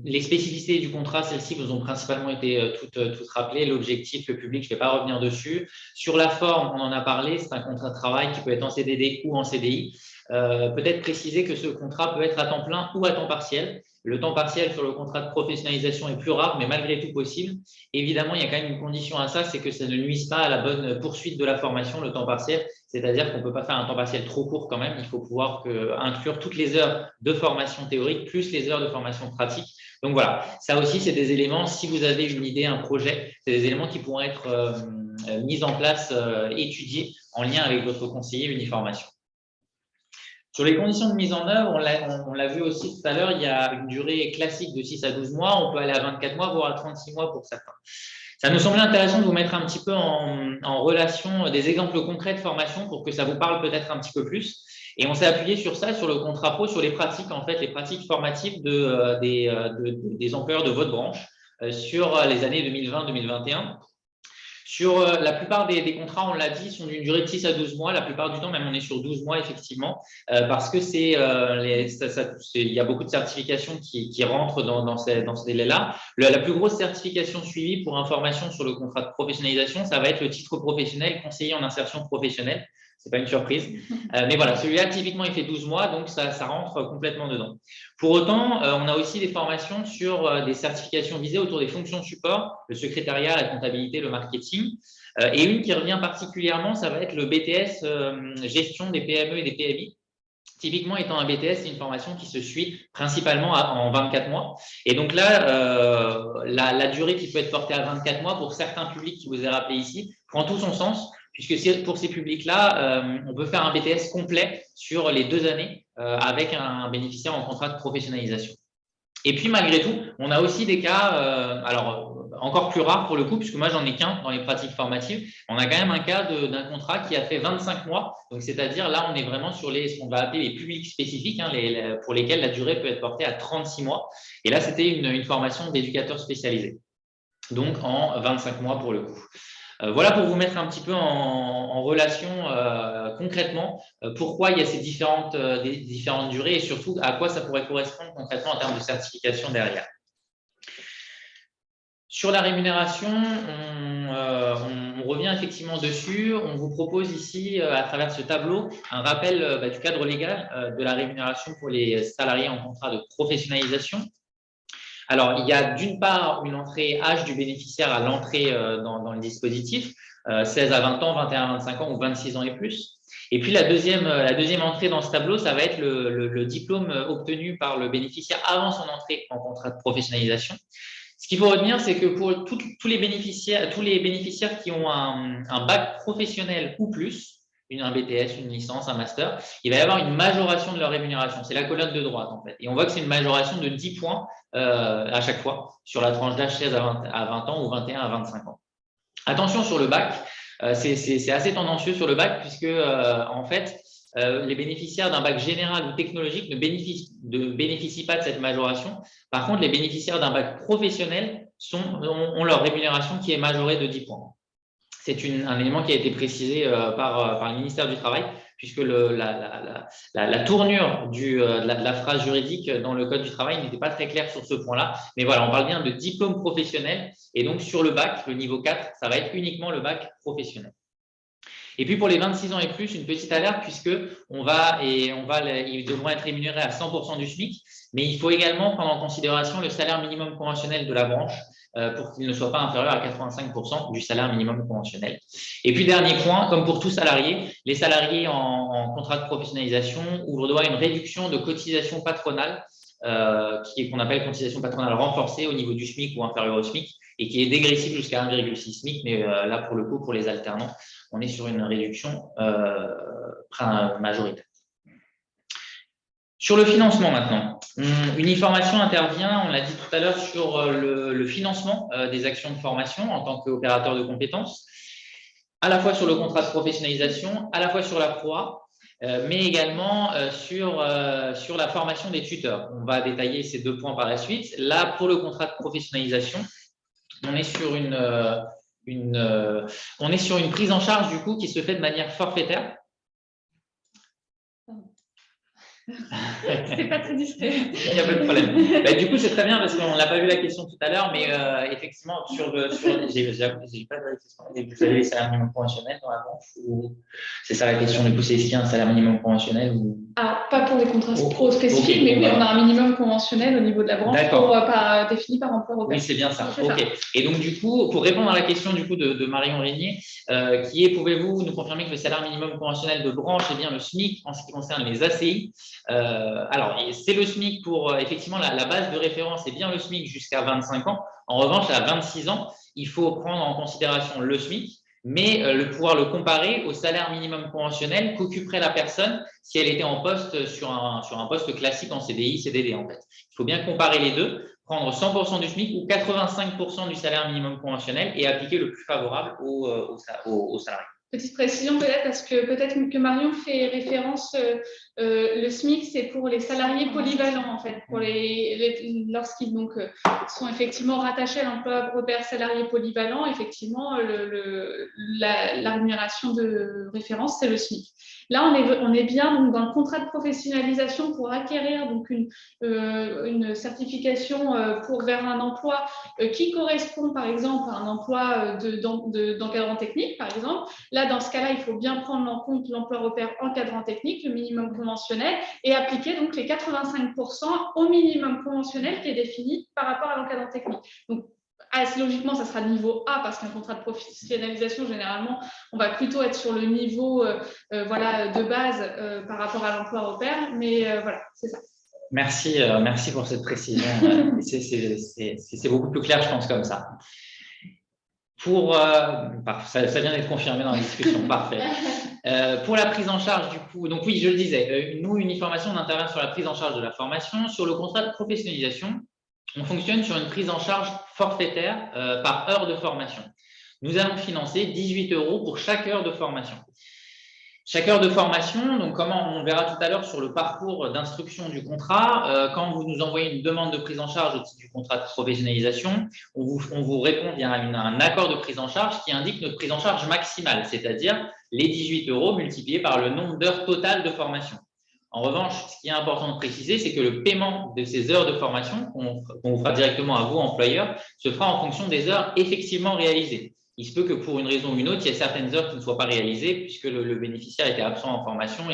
les spécificités du contrat, celles-ci vous ont principalement été toutes rappelées. L'objectif, le public, je ne vais pas revenir dessus. Sur la forme, on en a parlé, c'est un contrat de travail qui peut être en CDD ou en CDI. Peut-être préciser que ce contrat peut être à temps plein ou à temps partiel. Le temps partiel sur le contrat de professionnalisation est plus rare, mais malgré tout possible. Évidemment, il y a quand même une condition à ça, c'est que ça ne nuise pas à la bonne poursuite de la formation, le temps partiel. C'est-à-dire qu'on ne peut pas faire un temps partiel trop court quand même. Il faut pouvoir inclure toutes les heures de formation théorique plus les heures de formation pratique. Donc voilà, ça aussi, c'est des éléments, si vous avez une idée, un projet, c'est des éléments qui pourront être mis en place, étudiés en lien avec votre conseiller uniformation. Sur les conditions de mise en œuvre, on l'a vu aussi tout à l'heure, il y a une durée classique de 6 à 12 mois, on peut aller à 24 mois, voire à 36 mois pour certains. Ça nous semblait intéressant de vous mettre un petit peu en relation des exemples concrets de formation pour que ça vous parle peut-être un petit peu plus. Et on s'est appuyé sur ça, sur le contrat pro, sur les pratiques, en fait, les pratiques formatives des employeurs de votre branche sur les années 2020-2021. Sur la plupart des contrats, on l'a dit, sont d'une durée de 6 à 12 mois. La plupart du temps, même, on est sur 12 mois, effectivement, parce que il y a beaucoup de certifications qui rentrent dans ce délai-là. La plus grosse certification suivie pour information sur le contrat de professionnalisation, ça va être le titre professionnel conseiller en insertion professionnelle. Ce n'est pas une surprise. Mais voilà, celui-là, typiquement, il fait 12 mois, donc ça rentre complètement dedans. Pour autant, on a aussi des formations sur des certifications visées autour des fonctions support, le secrétariat, la comptabilité, le marketing. Et une qui revient particulièrement, ça va être le BTS gestion des PME et des PMI. Typiquement, étant un BTS, c'est une formation qui se suit principalement en 24 mois. Et donc là, la durée qui peut être portée à 24 mois pour certains publics qui vous est rappelé ici prend tout son sens, puisque pour ces publics-là, on peut faire un BTS complet sur les 2 années avec un bénéficiaire en contrat de professionnalisation. Et puis, malgré tout, on a aussi des cas, encore plus rares pour le coup, puisque moi, j'en ai qu'un dans les pratiques formatives. On a quand même un cas d'un contrat qui a fait 25 mois. Donc, c'est-à-dire, là, on est vraiment sur ce qu'on va appeler les publics spécifiques, hein, pour lesquels la durée peut être portée à 36 mois. Et là, c'était une formation d'éducateur spécialisé. Donc, en 25 mois pour le coup. Voilà pour vous mettre un petit peu en relation concrètement pourquoi il y a ces différentes durées et surtout à quoi ça pourrait correspondre concrètement en termes de certification derrière. Sur la rémunération, on revient effectivement dessus. On vous propose ici, à travers ce tableau, un rappel du cadre légal de la rémunération pour les salariés en contrat de professionnalisation. Alors, il y a d'une part une entrée âge du bénéficiaire à l'entrée dans le dispositif, 16 à 20 ans, 21 à 25 ans ou 26 ans et plus. Et puis, la deuxième entrée dans ce tableau, ça va être le diplôme obtenu par le bénéficiaire avant son entrée en contrat de professionnalisation. Ce qu'il faut retenir, c'est que pour tous les bénéficiaires qui ont un bac professionnel ou plus, un BTS, une licence, un master, il va y avoir une majoration de leur rémunération. C'est la colonne de droite, en fait. Et on voit que c'est une majoration de 10 points à chaque fois sur la tranche d'âge 16 à 20 ans ou 21 à 25 ans. Attention sur le bac, c'est assez tendancieux sur le bac puisque, en fait, les bénéficiaires d'un bac général ou technologique ne bénéficient pas de cette majoration. Par contre, les bénéficiaires d'un bac professionnel ont leur rémunération qui est majorée de 10 points. C'est un élément qui a été précisé par le ministère du Travail puisque la tournure de la phrase juridique dans le Code du travail n'était pas très claire sur ce point-là. Mais voilà, on parle bien de diplôme professionnel. Et donc, sur le bac, le niveau 4, ça va être uniquement le bac professionnel. Et puis, pour les 26 ans et plus, une petite alerte, puisque ils devront être rémunérés à 100% du SMIC, mais il faut également prendre en considération le salaire minimum conventionnel de la branche pour qu'il ne soit pas inférieur à 85% du salaire minimum conventionnel. Et puis, dernier point, comme pour tout salarié, les salariés en contrat de professionnalisation ouvrent droit à une réduction de cotisation patronale qu'on appelle cotisation patronale renforcée au niveau du SMIC ou inférieur au SMIC et qui est dégressive jusqu'à 1,6 SMIC, mais là, pour le coup, pour les alternants, on est sur une réduction majoritaire. Sur le financement maintenant, Uniformation intervient, on l'a dit tout à l'heure, sur le financement des actions de formation en tant qu'opérateur de compétences, à la fois sur le contrat de professionnalisation, à la fois sur la PROA, mais également sur la formation des tuteurs. On va détailler ces deux points par la suite. Là, pour le contrat de professionnalisation, on est sur une prise en charge du coup qui se fait de manière forfaitaire. C'est pas très discret. Il n'y a pas de problème. Du coup, c'est très bien parce qu'on n'a pas vu la question tout à l'heure, mais effectivement, j'ai pas de question. Vous avez les salaires minimums conventionnels dans la branche ou c'est ça la question? Du coup, c'est est-ce qu'il y a un salaire minimum conventionnel ou... Alors, pas pour des contrats pro spécifiques, mais oui, on a un minimum conventionnel au niveau de la branche défini par emploi européen. Oui, c'est bien ça. Ok. Et donc, du coup, pour répondre à la question du coup de Marion Régnier, qui est, pouvez-vous nous confirmer que le salaire minimum conventionnel de branche est bien le SMIC en ce qui concerne les ACI? Alors, c'est le SMIC pour, effectivement, la base de référence est bien le SMIC jusqu'à 25 ans. En revanche, à 26 ans, il faut prendre en considération le SMIC, mais pouvoir le comparer au salaire minimum conventionnel qu'occuperait la personne si elle était en poste sur un poste classique en CDI, CDD en fait. Il faut bien comparer les deux, prendre 100% du SMIC ou 85% du salaire minimum conventionnel et appliquer le plus favorable au salarié. Petite précision peut-être, parce que peut-être que Marion fait référence, le SMIC, c'est pour les salariés polyvalents, en fait, pour lorsqu'ils sont effectivement rattachés à l'emploi repère salarié polyvalent, effectivement, la rémunération de référence, c'est le SMIC. Là, on est bien donc, dans le contrat de professionnalisation pour acquérir donc, une certification vers un emploi qui correspond, par exemple, à un emploi d'encadrant technique, par exemple. Là, dans ce cas-là, il faut bien prendre en compte l'emploi repère encadrant technique, le minimum conventionnel, et appliquer donc les 85% au minimum conventionnel qui est défini par rapport à l'encadrant technique. Donc, logiquement, ça sera niveau A parce qu'un contrat de professionnalisation, généralement, on va plutôt être sur le niveau de base par rapport à l'emploi repère. Mais voilà, c'est ça. Merci pour cette précision. C'est beaucoup plus clair, je pense, comme ça. Ça vient d'être confirmé dans la discussion, parfait. Pour la prise en charge, du coup, donc oui, je le disais, nous, Uniformation, on intervient sur la prise en charge de la formation. Sur le contrat de professionnalisation, on fonctionne sur une prise en charge forfaitaire par heure de formation. Nous allons financer 18 € pour chaque heure de formation. Chaque heure de formation, donc comment on verra tout à l'heure sur le parcours d'instruction du contrat, quand vous nous envoyez une demande de prise en charge au titre du contrat de professionnalisation, on vous répond via un accord de prise en charge qui indique notre prise en charge maximale, c'est-à-dire les 18 € multipliés par le nombre d'heures totales de formation. En revanche, ce qui est important de préciser, c'est que le paiement de ces heures de formation qu'on vous fera directement à vous, employeur, se fera en fonction des heures effectivement réalisées. Il se peut que pour une raison ou une autre, il y ait certaines heures qui ne soient pas réalisées puisque le bénéficiaire était absent en formation,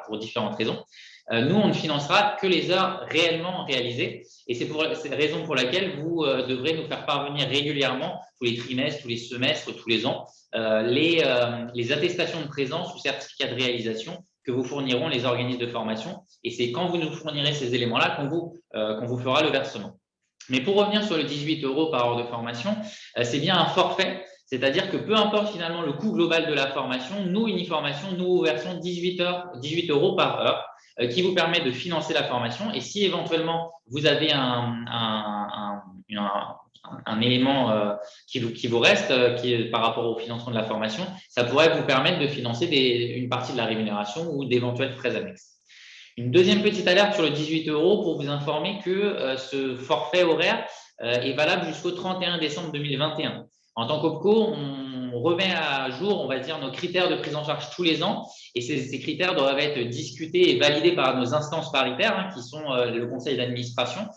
pour différentes raisons. Nous, on ne financera que les heures réellement réalisées et c'est la raison pour laquelle vous devrez nous faire parvenir régulièrement, tous les trimestres, tous les semestres, tous les ans, les attestations de présence ou certificats de réalisation que vous fourniront les organismes de formation. Et c'est quand vous nous fournirez ces éléments-là qu'on vous fera le versement. Mais pour revenir sur le 18 € par heure de formation, c'est bien un forfait, c'est-à-dire que peu importe finalement le coût global de la formation, nous, Uniformation, nous versons 18 € par heure qui vous permet de financer la formation. Et si éventuellement vous avez un élément qui vous reste par rapport au financement de la formation, ça pourrait vous permettre de financer une partie de la rémunération ou d'éventuels frais annexes. Une deuxième petite alerte sur le 18 € pour vous informer que ce forfait horaire est valable jusqu'au 31 décembre 2021. En tant qu'OPCO, on remet à jour, on va dire, nos critères de prise en charge tous les ans et ces critères doivent être discutés et validés par nos instances paritaires, hein, qui sont le conseil d'administration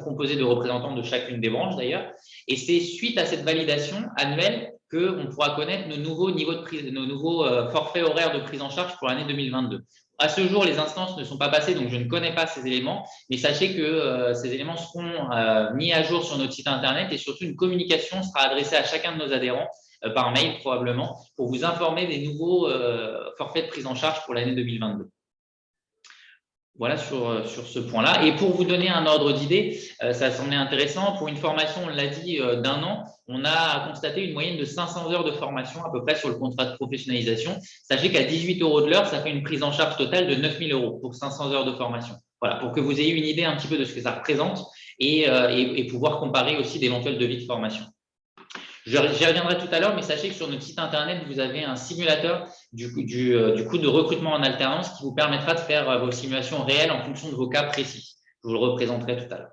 composé de représentants de chacune des branches d'ailleurs. Et c'est suite à cette validation annuelle qu'on pourra connaître nos nouveaux niveaux de prise, nos nouveaux forfaits horaires de prise en charge pour l'année 2022. À ce jour, les instances ne sont pas passées, donc je ne connais pas ces éléments, mais sachez que ces éléments seront mis à jour sur notre site internet et surtout une communication sera adressée à chacun de nos adhérents par mail probablement pour vous informer des nouveaux forfaits de prise en charge pour l'année 2022. Voilà sur ce point-là. Et pour vous donner un ordre d'idée, ça semblait intéressant. Pour une formation, on l'a dit, d'1 an, on a constaté une moyenne de 500 heures de formation à peu près sur le contrat de professionnalisation. Sachez qu'à 18 € de l'heure, ça fait une prise en charge totale de 9 000 € pour 500 heures de formation. Voilà, pour que vous ayez une idée un petit peu de ce que ça représente et pouvoir comparer aussi d'éventuels devis de formation. J'y reviendrai tout à l'heure, mais sachez que sur notre site internet, vous avez un simulateur du coût de recrutement en alternance qui vous permettra de faire vos simulations réelles en fonction de vos cas précis. Je vous le représenterai tout à l'heure.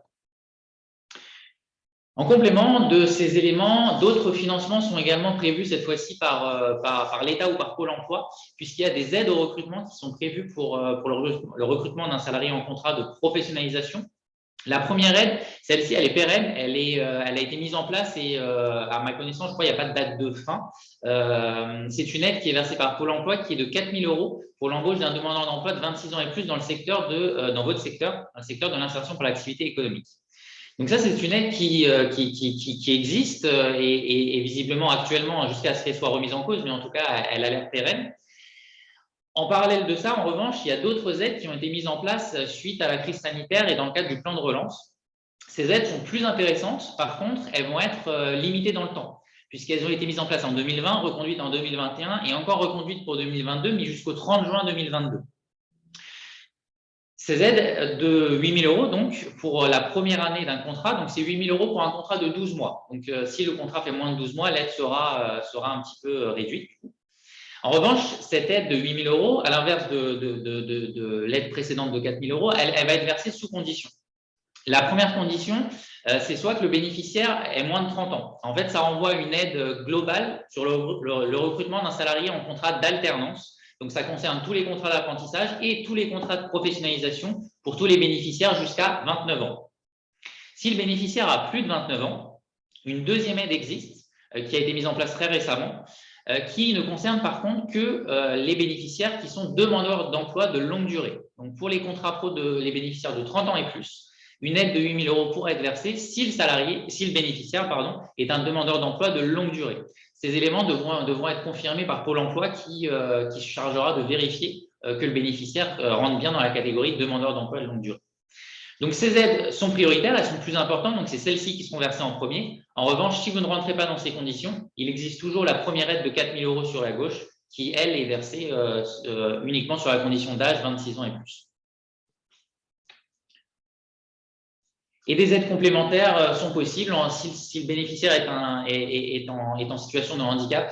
En complément de ces éléments, d'autres financements sont également prévus cette fois-ci par l'État ou par Pôle emploi, puisqu'il y a des aides au recrutement qui sont prévues pour le recrutement d'un salarié en contrat de professionnalisation. La première aide, celle-ci, elle est pérenne, elle a été mise en place et à ma connaissance, je crois qu'il n'y a pas de date de fin. C'est une aide qui est versée par Pôle emploi qui est de 4 000 € pour l'embauche d'un demandeur d'emploi de 26 ans et plus dans le secteur dans votre secteur, un secteur de l'insertion pour l'activité économique. Donc ça, c'est une aide qui existe et visiblement actuellement jusqu'à ce qu'elle soit remise en cause, mais en tout cas, elle a l'air pérenne. En parallèle de ça, en revanche, il y a d'autres aides qui ont été mises en place suite à la crise sanitaire et dans le cadre du plan de relance. Ces aides sont plus intéressantes. Par contre, elles vont être limitées dans le temps, puisqu'elles ont été mises en place en 2020, reconduites en 2021 et encore reconduites pour 2022, mais jusqu'au 30 juin 2022. Ces aides de 8 000 € donc, pour la première année d'un contrat, donc c'est 8 000 € pour un contrat de 12 mois. Donc, si le contrat fait moins de 12 mois, l'aide sera un petit peu réduite. En revanche, cette aide de 8 000 €, à l'inverse de l'aide précédente de 4 000 €, elle va être versée sous condition. La première condition, c'est soit que le bénéficiaire ait moins de 30 ans. En fait, ça renvoie à une aide globale sur le recrutement d'un salarié en contrat d'alternance. Donc, ça concerne tous les contrats d'apprentissage et tous les contrats de professionnalisation pour tous les bénéficiaires jusqu'à 29 ans. Si le bénéficiaire a plus de 29 ans, une deuxième aide existe, qui a été mise en place très récemment, qui ne concerne par contre que les bénéficiaires qui sont demandeurs d'emploi de longue durée. Donc, pour les contrats pro les bénéficiaires de 30 ans et plus, une aide de 8 000 € pourrait être versée si le bénéficiaire est un demandeur d'emploi de longue durée. Ces éléments devront être confirmés par Pôle emploi qui se chargera de vérifier que le bénéficiaire rentre bien dans la catégorie demandeur d'emploi de longue durée. Donc, ces aides sont prioritaires, elles sont plus importantes, donc c'est celles-ci qui seront versées en premier. En revanche, si vous ne rentrez pas dans ces conditions, il existe toujours la première aide de 4 000 € sur la gauche qui, elle, est versée uniquement sur la condition d'âge 26 ans et plus. Et des aides complémentaires sont possibles si le bénéficiaire est en situation de handicap.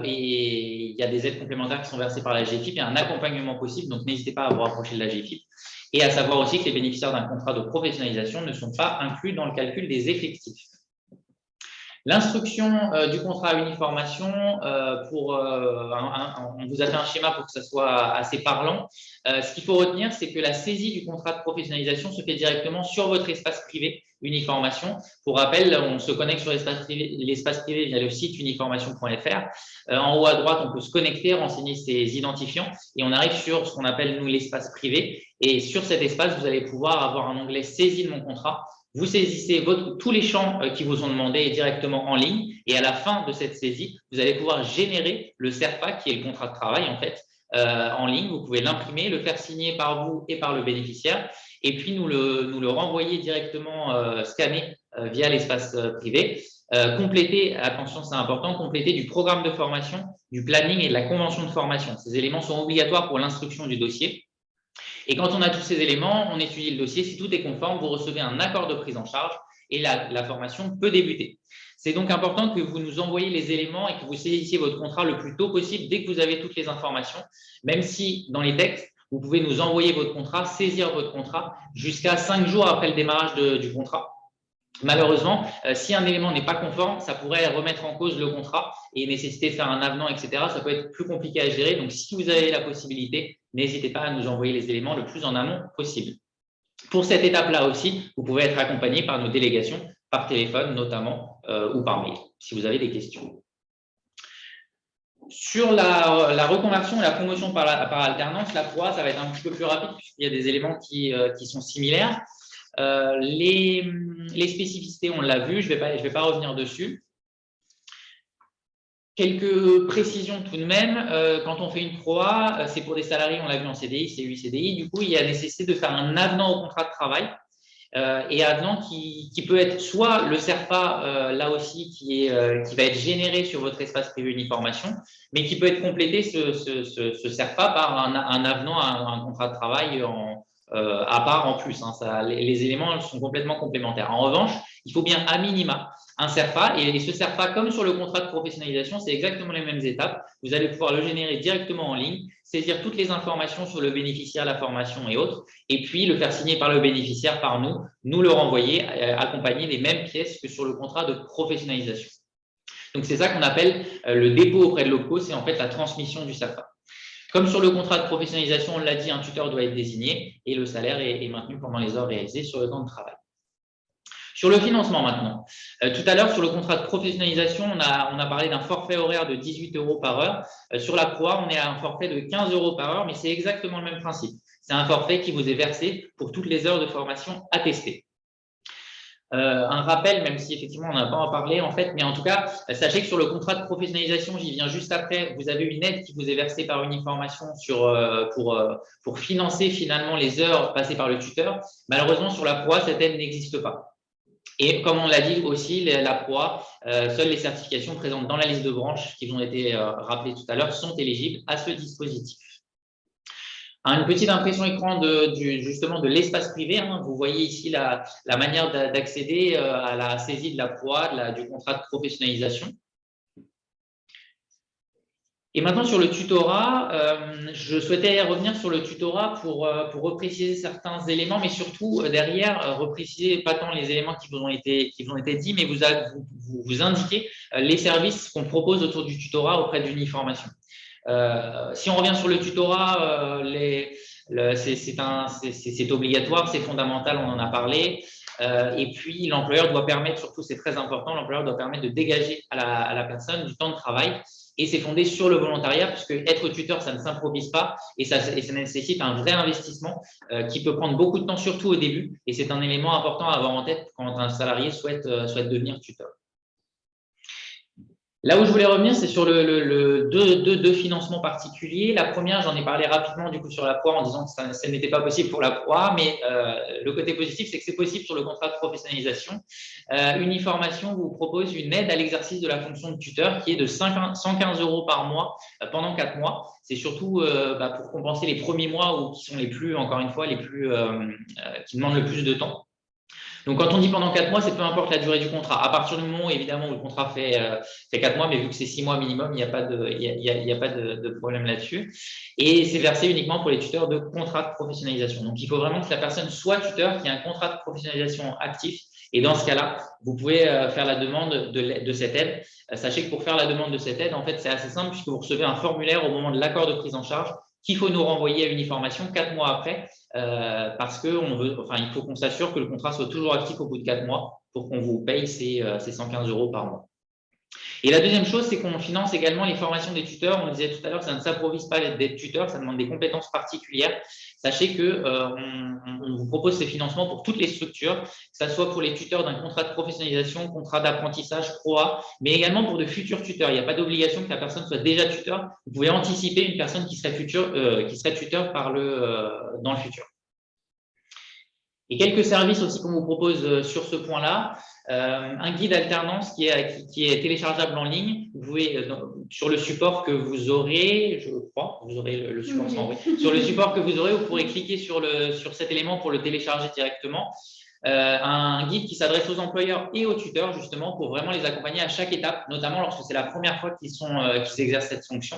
Et il y a des aides complémentaires qui sont versées par la GFIP. Il y a un accompagnement possible, donc n'hésitez pas à vous rapprocher de la GFIP. Et à savoir aussi que les bénéficiaires d'un contrat de professionnalisation ne sont pas inclus dans le calcul des effectifs. L'instruction du contrat à uniformation, on vous a fait un schéma pour que ça soit assez parlant. Ce qu'il faut retenir, c'est que la saisie du contrat de professionnalisation se fait directement sur votre espace privé uniformation. Pour rappel, on se connecte sur l'espace privé via le site uniformation.fr. En haut à droite, on peut se connecter, renseigner ses identifiants et on arrive sur ce qu'on appelle, nous, l'espace privé. Et sur cet espace, vous allez pouvoir avoir un onglet « Saisie de mon contrat ». Vous saisissez tous les champs qui vous ont demandé directement en ligne et à la fin de cette saisie, vous allez pouvoir générer le CERFA qui est le contrat de travail en fait en ligne. Vous pouvez l'imprimer, le faire signer par vous et par le bénéficiaire et puis nous le renvoyer directement scanné via l'espace privé. Compléter, attention c'est important, compléter du programme de formation, du planning et de la convention de formation. Ces éléments sont obligatoires pour l'instruction du dossier. Et quand on a tous ces éléments, on étudie le dossier. Si tout est conforme, vous recevez un accord de prise en charge et la formation peut débuter. C'est donc important que vous nous envoyiez les éléments et que vous saisissiez votre contrat le plus tôt possible dès que vous avez toutes les informations, même si dans les textes, vous pouvez nous envoyer votre contrat, saisir votre contrat jusqu'à 5 jours après le démarrage du contrat. Malheureusement, si un élément n'est pas conforme, ça pourrait remettre en cause le contrat et nécessiter de faire un avenant, etc. Ça peut être plus compliqué à gérer. Donc, si vous avez la possibilité, n'hésitez pas à nous envoyer les éléments le plus en amont possible. Pour cette étape-là aussi, vous pouvez être accompagné par nos délégations, par téléphone notamment, ou par mail, si vous avez des questions. Sur la reconversion et la promotion par alternance, la proie, ça va être un petit peu plus rapide puisqu'il y a des éléments qui sont similaires. Les spécificités, on l'a vu, je vais pas revenir dessus. Quelques précisions tout de même. Quand on fait une proie, c'est pour des salariés, on l'a vu en CDI, CUI, CDI. Du coup, il y a nécessité de faire un avenant au contrat de travail. Et avenant qui peut être soit le SERPA, là aussi, qui va être généré sur votre espace privé uniformation, mais qui peut être complété, ce SERPA, par un avenant à un contrat de travail à part en plus. Hein. Les éléments sont complètement complémentaires. En revanche, il faut bien à minima un SERPA, et ce SERPA, comme sur le contrat de professionnalisation, c'est exactement les mêmes étapes. Vous allez pouvoir le générer directement en ligne, saisir toutes les informations sur le bénéficiaire, la formation et autres, et puis le faire signer par le bénéficiaire, par nous le renvoyer accompagné des mêmes pièces que sur le contrat de professionnalisation. Donc, c'est ça qu'on appelle le dépôt auprès de l'OPCO, c'est en fait la transmission du SERPA. Comme sur le contrat de professionnalisation, on l'a dit, un tuteur doit être désigné et le salaire est maintenu pendant les heures réalisées sur le temps de travail. Sur le financement maintenant. Tout à l'heure, sur le contrat de professionnalisation, on a parlé d'un forfait horaire de 18 € par heure. Sur la proie, on est à un forfait de 15 € par heure, mais c'est exactement le même principe. C'est un forfait qui vous est versé pour toutes les heures de formation attestées. Un rappel, même si effectivement on n'a pas en parlé en fait, mais en tout cas, sachez que sur le contrat de professionnalisation, j'y viens juste après, vous avez une aide qui vous est versée par Uniformation pour financer finalement les heures passées par le tuteur. Malheureusement, sur la proie, cette aide n'existe pas. Et comme on l'a dit aussi, la proie, seules les certifications présentes dans la liste de branches qui ont été rappelées tout à l'heure sont éligibles à ce dispositif. Une petite impression écran justement de l'espace privé. Hein. Vous voyez ici la manière d'accéder à la saisie de la proie, du contrat de professionnalisation. Et maintenant, sur le tutorat, je souhaitais revenir sur le tutorat pour repréciser certains éléments, mais surtout derrière, repréciser pas tant les éléments qui vous ont été dits, mais vous indiquer les services qu'on propose autour du tutorat auprès d'Uniformation. Si on revient sur le tutorat, c'est obligatoire, c'est fondamental, on en a parlé. Et puis, l'employeur doit permettre, surtout c'est très important, l'employeur doit permettre de dégager à la personne du temps de travail. Et c'est fondé sur le volontariat, puisque être tuteur, ça ne s'improvise pas et ça nécessite un vrai investissement qui peut prendre beaucoup de temps, surtout au début. Et c'est un élément important à avoir en tête quand un salarié souhaite devenir tuteur. Là où je voulais revenir, c'est sur deux financements particuliers. La première, j'en ai parlé rapidement du coup sur la proie en disant que ça n'était pas possible pour la proie, mais le côté positif, c'est que c'est possible sur le contrat de professionnalisation. Uniformation vous propose une aide à l'exercice de la fonction de tuteur qui est de 115 € par mois pendant 4 mois. C'est surtout pour compenser les premiers mois qui sont encore une fois, qui demandent le plus de temps. Donc, quand on dit pendant 4 mois, c'est peu importe la durée du contrat. À partir du moment, évidemment, où le contrat fait 4 mois, mais vu que c'est 6 mois minimum, il n'y a pas de problème là-dessus. Et c'est versé uniquement pour les tuteurs de contrat de professionnalisation. Donc, il faut vraiment que la personne soit tuteur, qui a un contrat de professionnalisation actif. Et dans ce cas-là, vous pouvez faire la demande de cette aide. Sachez que pour faire la demande de cette aide, en fait, c'est assez simple puisque vous recevez un formulaire au moment de l'accord de prise en charge qu'il faut nous renvoyer à Uniformation 4 mois après, parce qu'il faut qu'on s'assure que le contrat soit toujours actif au bout de 4 mois pour qu'on vous paye ces 115 € par mois. Et la deuxième chose, c'est qu'on finance également les formations des tuteurs. On le disait tout à l'heure, ça ne s'improvise pas d'être tuteur, ça demande des compétences particulières. Sachez qu'on vous propose ces financements pour toutes les structures, que ce soit pour les tuteurs d'un contrat de professionnalisation, contrat d'apprentissage, PROA, mais également pour de futurs tuteurs. Il n'y a pas d'obligation que la personne soit déjà tuteur. Vous pouvez anticiper une personne qui serait tuteur dans le futur. Et quelques services aussi qu'on vous propose sur ce point-là. Un guide alternance qui est téléchargeable en ligne. Vous pouvez, sur le support que vous aurez, je crois, vous aurez le support sans bruit. Sur le support que vous aurez, vous pourrez cliquer sur cet élément pour le télécharger directement. Un guide qui s'adresse aux employeurs et aux tuteurs, justement, pour vraiment les accompagner à chaque étape, notamment lorsque c'est la première fois qu'ils exercent cette fonction.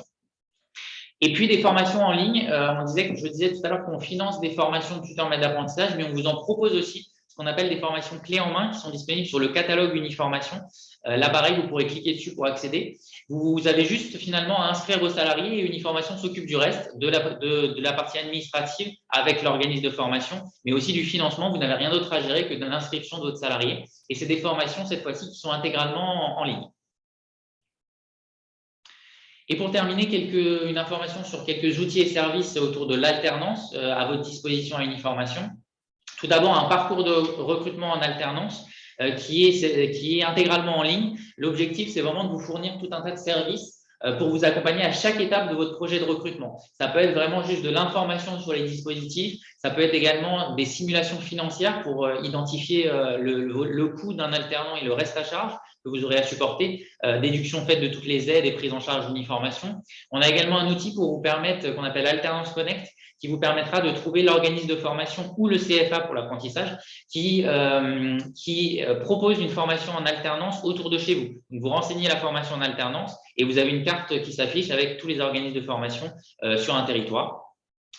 Et puis des formations en ligne, je disais tout à l'heure qu'on finance des formations de tuteur maître d'apprentissage, mais on vous en propose aussi ce qu'on appelle des formations clés en main qui sont disponibles sur le catalogue Uniformation. Là, pareil, vous pourrez cliquer dessus pour accéder. Vous avez juste finalement à inscrire vos salariés et Uniformation s'occupe du reste, de la partie administrative avec l'organisme de formation, mais aussi du financement. Vous n'avez rien d'autre à gérer que de l'inscription de votre salarié. Et c'est des formations, cette fois-ci, qui sont intégralement en ligne. Et pour terminer, une information sur quelques outils et services autour de l'alternance à votre disposition à Uniformation. Tout d'abord, un parcours de recrutement en alternance qui est intégralement en ligne. L'objectif, c'est vraiment de vous fournir tout un tas de services pour vous accompagner à chaque étape de votre projet de recrutement. Ça peut être vraiment juste de l'information sur les dispositifs, ça peut être également des simulations financières pour identifier le coût d'un alternant et le reste à charge que vous aurez à supporter, déduction faite de toutes les aides et prise en charge d'Uniformation. On a également un outil pour vous permettre, qu'on appelle Alternance Connect, qui vous permettra de trouver l'organisme de formation ou le CFA pour l'apprentissage qui propose une formation en alternance autour de chez vous. Donc, vous renseignez la formation en alternance et vous avez une carte qui s'affiche avec tous les organismes de formation sur un territoire.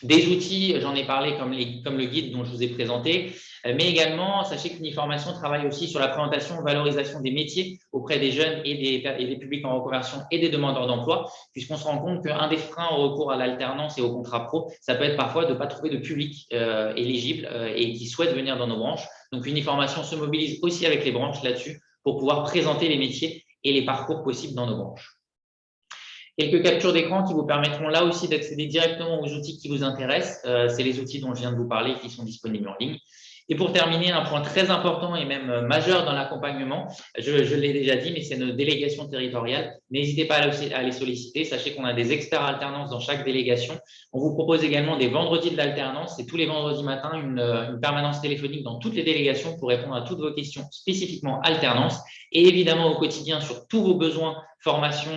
Des outils, j'en ai parlé comme le guide dont je vous ai présenté, mais également, sachez qu'Uniformation travaille aussi sur la présentation, valorisation des métiers auprès des jeunes et des publics en reconversion et des demandeurs d'emploi, puisqu'on se rend compte qu'un des freins au recours à l'alternance et au contrat pro, ça peut être parfois de ne pas trouver de public éligible et qui souhaite venir dans nos branches. Donc, Uniformation se mobilise aussi avec les branches là-dessus pour pouvoir présenter les métiers et les parcours possibles dans nos branches. Quelques captures d'écran qui vous permettront là aussi d'accéder directement aux outils qui vous intéressent. C'est les outils dont je viens de vous parler qui sont disponibles en ligne. Et pour terminer, un point très important et même majeur dans l'accompagnement, je l'ai déjà dit, mais c'est nos délégations territoriales. N'hésitez pas à les solliciter. Sachez qu'on a des experts alternance dans chaque délégation. On vous propose également des vendredis de l'alternance. C'est tous les vendredis matins une permanence téléphonique dans toutes les délégations pour répondre à toutes vos questions spécifiquement alternance et évidemment au quotidien sur tous vos besoins formation,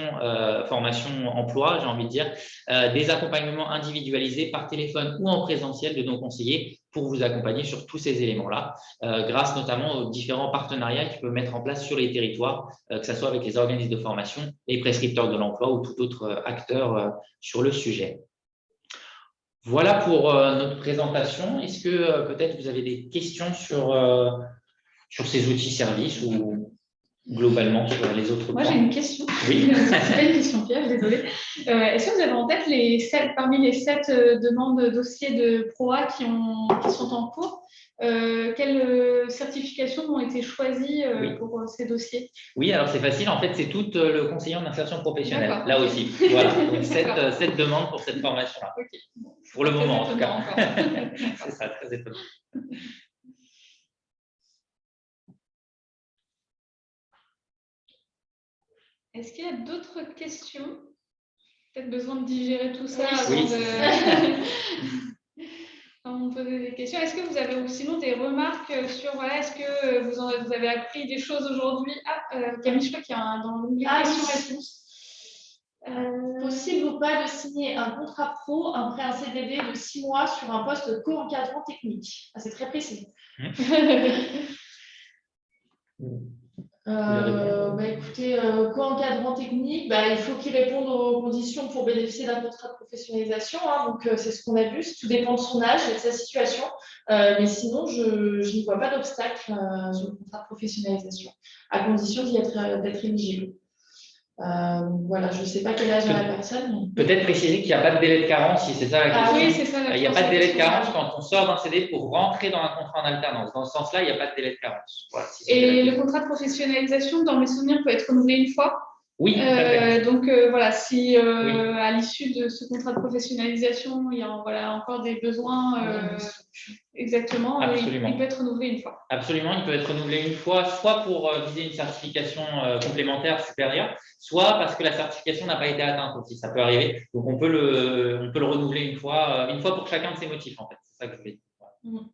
emploi, j'ai envie de dire, des accompagnements individualisés par téléphone ou en présentiel de nos conseillers pour vous accompagner sur tous ces éléments-là, grâce notamment aux différents partenariats qu'ils peuvent mettre en place sur les territoires, que ce soit avec les organismes de formation, les prescripteurs de l'emploi ou tout autre acteur sur le sujet. Voilà pour notre présentation. Est-ce que peut-être vous avez des questions sur ces outils services ou globalement sur les autres points? Moi, j'ai une question. Oui. C'est pas une question piège, désolée. Est-ce que vous avez en tête parmi les 7 demandes de dossiers de PROA qui sont en cours, quelles certifications ont été choisies pour ces dossiers? Oui, alors c'est facile. En fait, c'est tout le conseiller en insertion professionnelle, là aussi. Okay. Voilà, donc 7 demandes pour cette formation-là. Okay. Pour le moment, en tout cas. C'est ça, très étonnant. Est-ce qu'il y a d'autres questions? Peut-être besoin de digérer tout ça avant oui. avant de poser des questions. Est-ce que vous avez sinon des remarques sur est-ce que vous avez appris des choses aujourd'hui? Camille, je crois qu'il y a dans l'onglet questions-réponses. Possible ou pas de signer un contrat pro après un CDD de 6 mois sur un poste co-encadrant technique? C'est très précis. Écoutez, co-encadrant technique, il faut qu'il réponde aux conditions pour bénéficier d'un contrat de professionnalisation. Donc, c'est ce qu'on a vu. Tout dépend de son âge et de sa situation. Mais sinon, je n'y vois pas d'obstacle sur le contrat de professionnalisation, à condition d'être éligible. Voilà, je ne sais pas quel âge a la personne. Mais... Peut-être préciser qu'il n'y a pas de délai de carence, si c'est ça la question. Oui, c'est ça. Il n'y a pas de délai de carence quand on sort d'un CD pour rentrer dans un contrat en alternance. Dans ce sens-là, il n'y a pas de délai de carence. Voilà, et le contrat de professionnalisation, dans mes souvenirs, peut être renouvelé une fois. Oui, donc voilà, si à l'issue de ce contrat de professionnalisation, il y a encore des besoins, exactement, il peut être renouvelé une fois. Absolument, il peut être renouvelé une fois, soit pour viser une certification complémentaire supérieure, soit parce que la certification n'a pas été atteinte aussi, ça peut arriver. Donc on peut le renouveler une fois pour chacun de ces motifs en fait. C'est ça que je voulais dire. Voilà.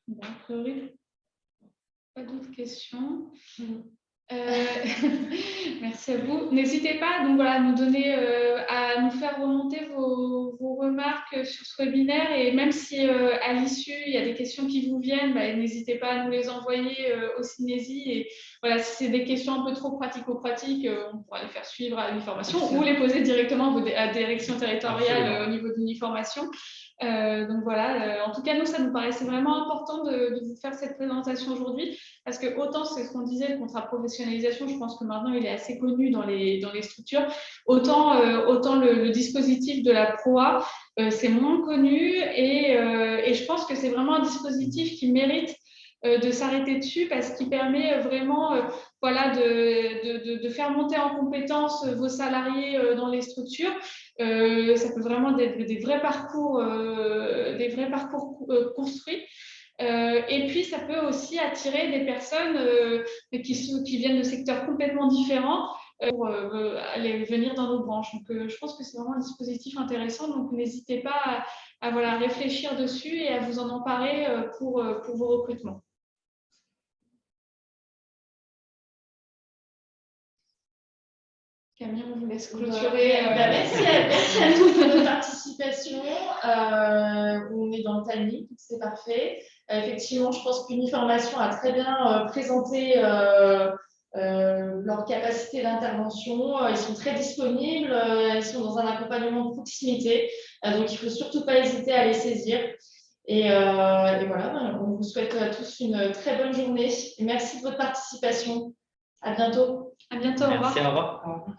Bon, a priori, pas d'autres questions. Merci à vous. N'hésitez pas donc, voilà, à nous donner, à nous faire remonter vos remarques sur ce webinaire et même si à l'issue il y a des questions qui vous viennent, n'hésitez pas à nous les envoyer au Cinési et voilà, si c'est des questions un peu trop pratico-pratiques, on pourra les faire suivre à l'uniformation ou les poser directement à la direction territoriale au niveau de l'uniformation. Donc voilà, en tout cas nous ça nous paraissait vraiment important de vous faire cette présentation aujourd'hui parce que autant c'est ce qu'on disait, le contrat de professionnalisation, je pense que maintenant il est assez connu dans les structures, autant le dispositif de la PROA c'est moins connu et je pense que c'est vraiment un dispositif qui mérite de s'arrêter dessus parce qu'il permet vraiment voilà, de faire monter en compétence vos salariés dans les structures. Ça peut vraiment être des vrais parcours construits. Et puis, ça peut aussi attirer des personnes qui viennent de secteurs complètement différents pour aller venir dans nos branches. Donc, je pense que c'est vraiment un dispositif intéressant. Donc, n'hésitez pas à voilà, réfléchir dessus et à vous en emparer pour vos recrutements. Camille, on vous laisse clôturer. Merci à tous de votre participation. On est dans le timing, c'est parfait. Effectivement, je pense qu'Uniformation a très bien présenté leur capacité d'intervention. Ils sont très disponibles, ils sont dans un accompagnement de proximité. Donc, il ne faut surtout pas hésiter à les saisir. Et voilà, on vous souhaite à tous une très bonne journée. Et merci de votre participation. À bientôt. À bientôt. Merci, au revoir. Au revoir. Au revoir.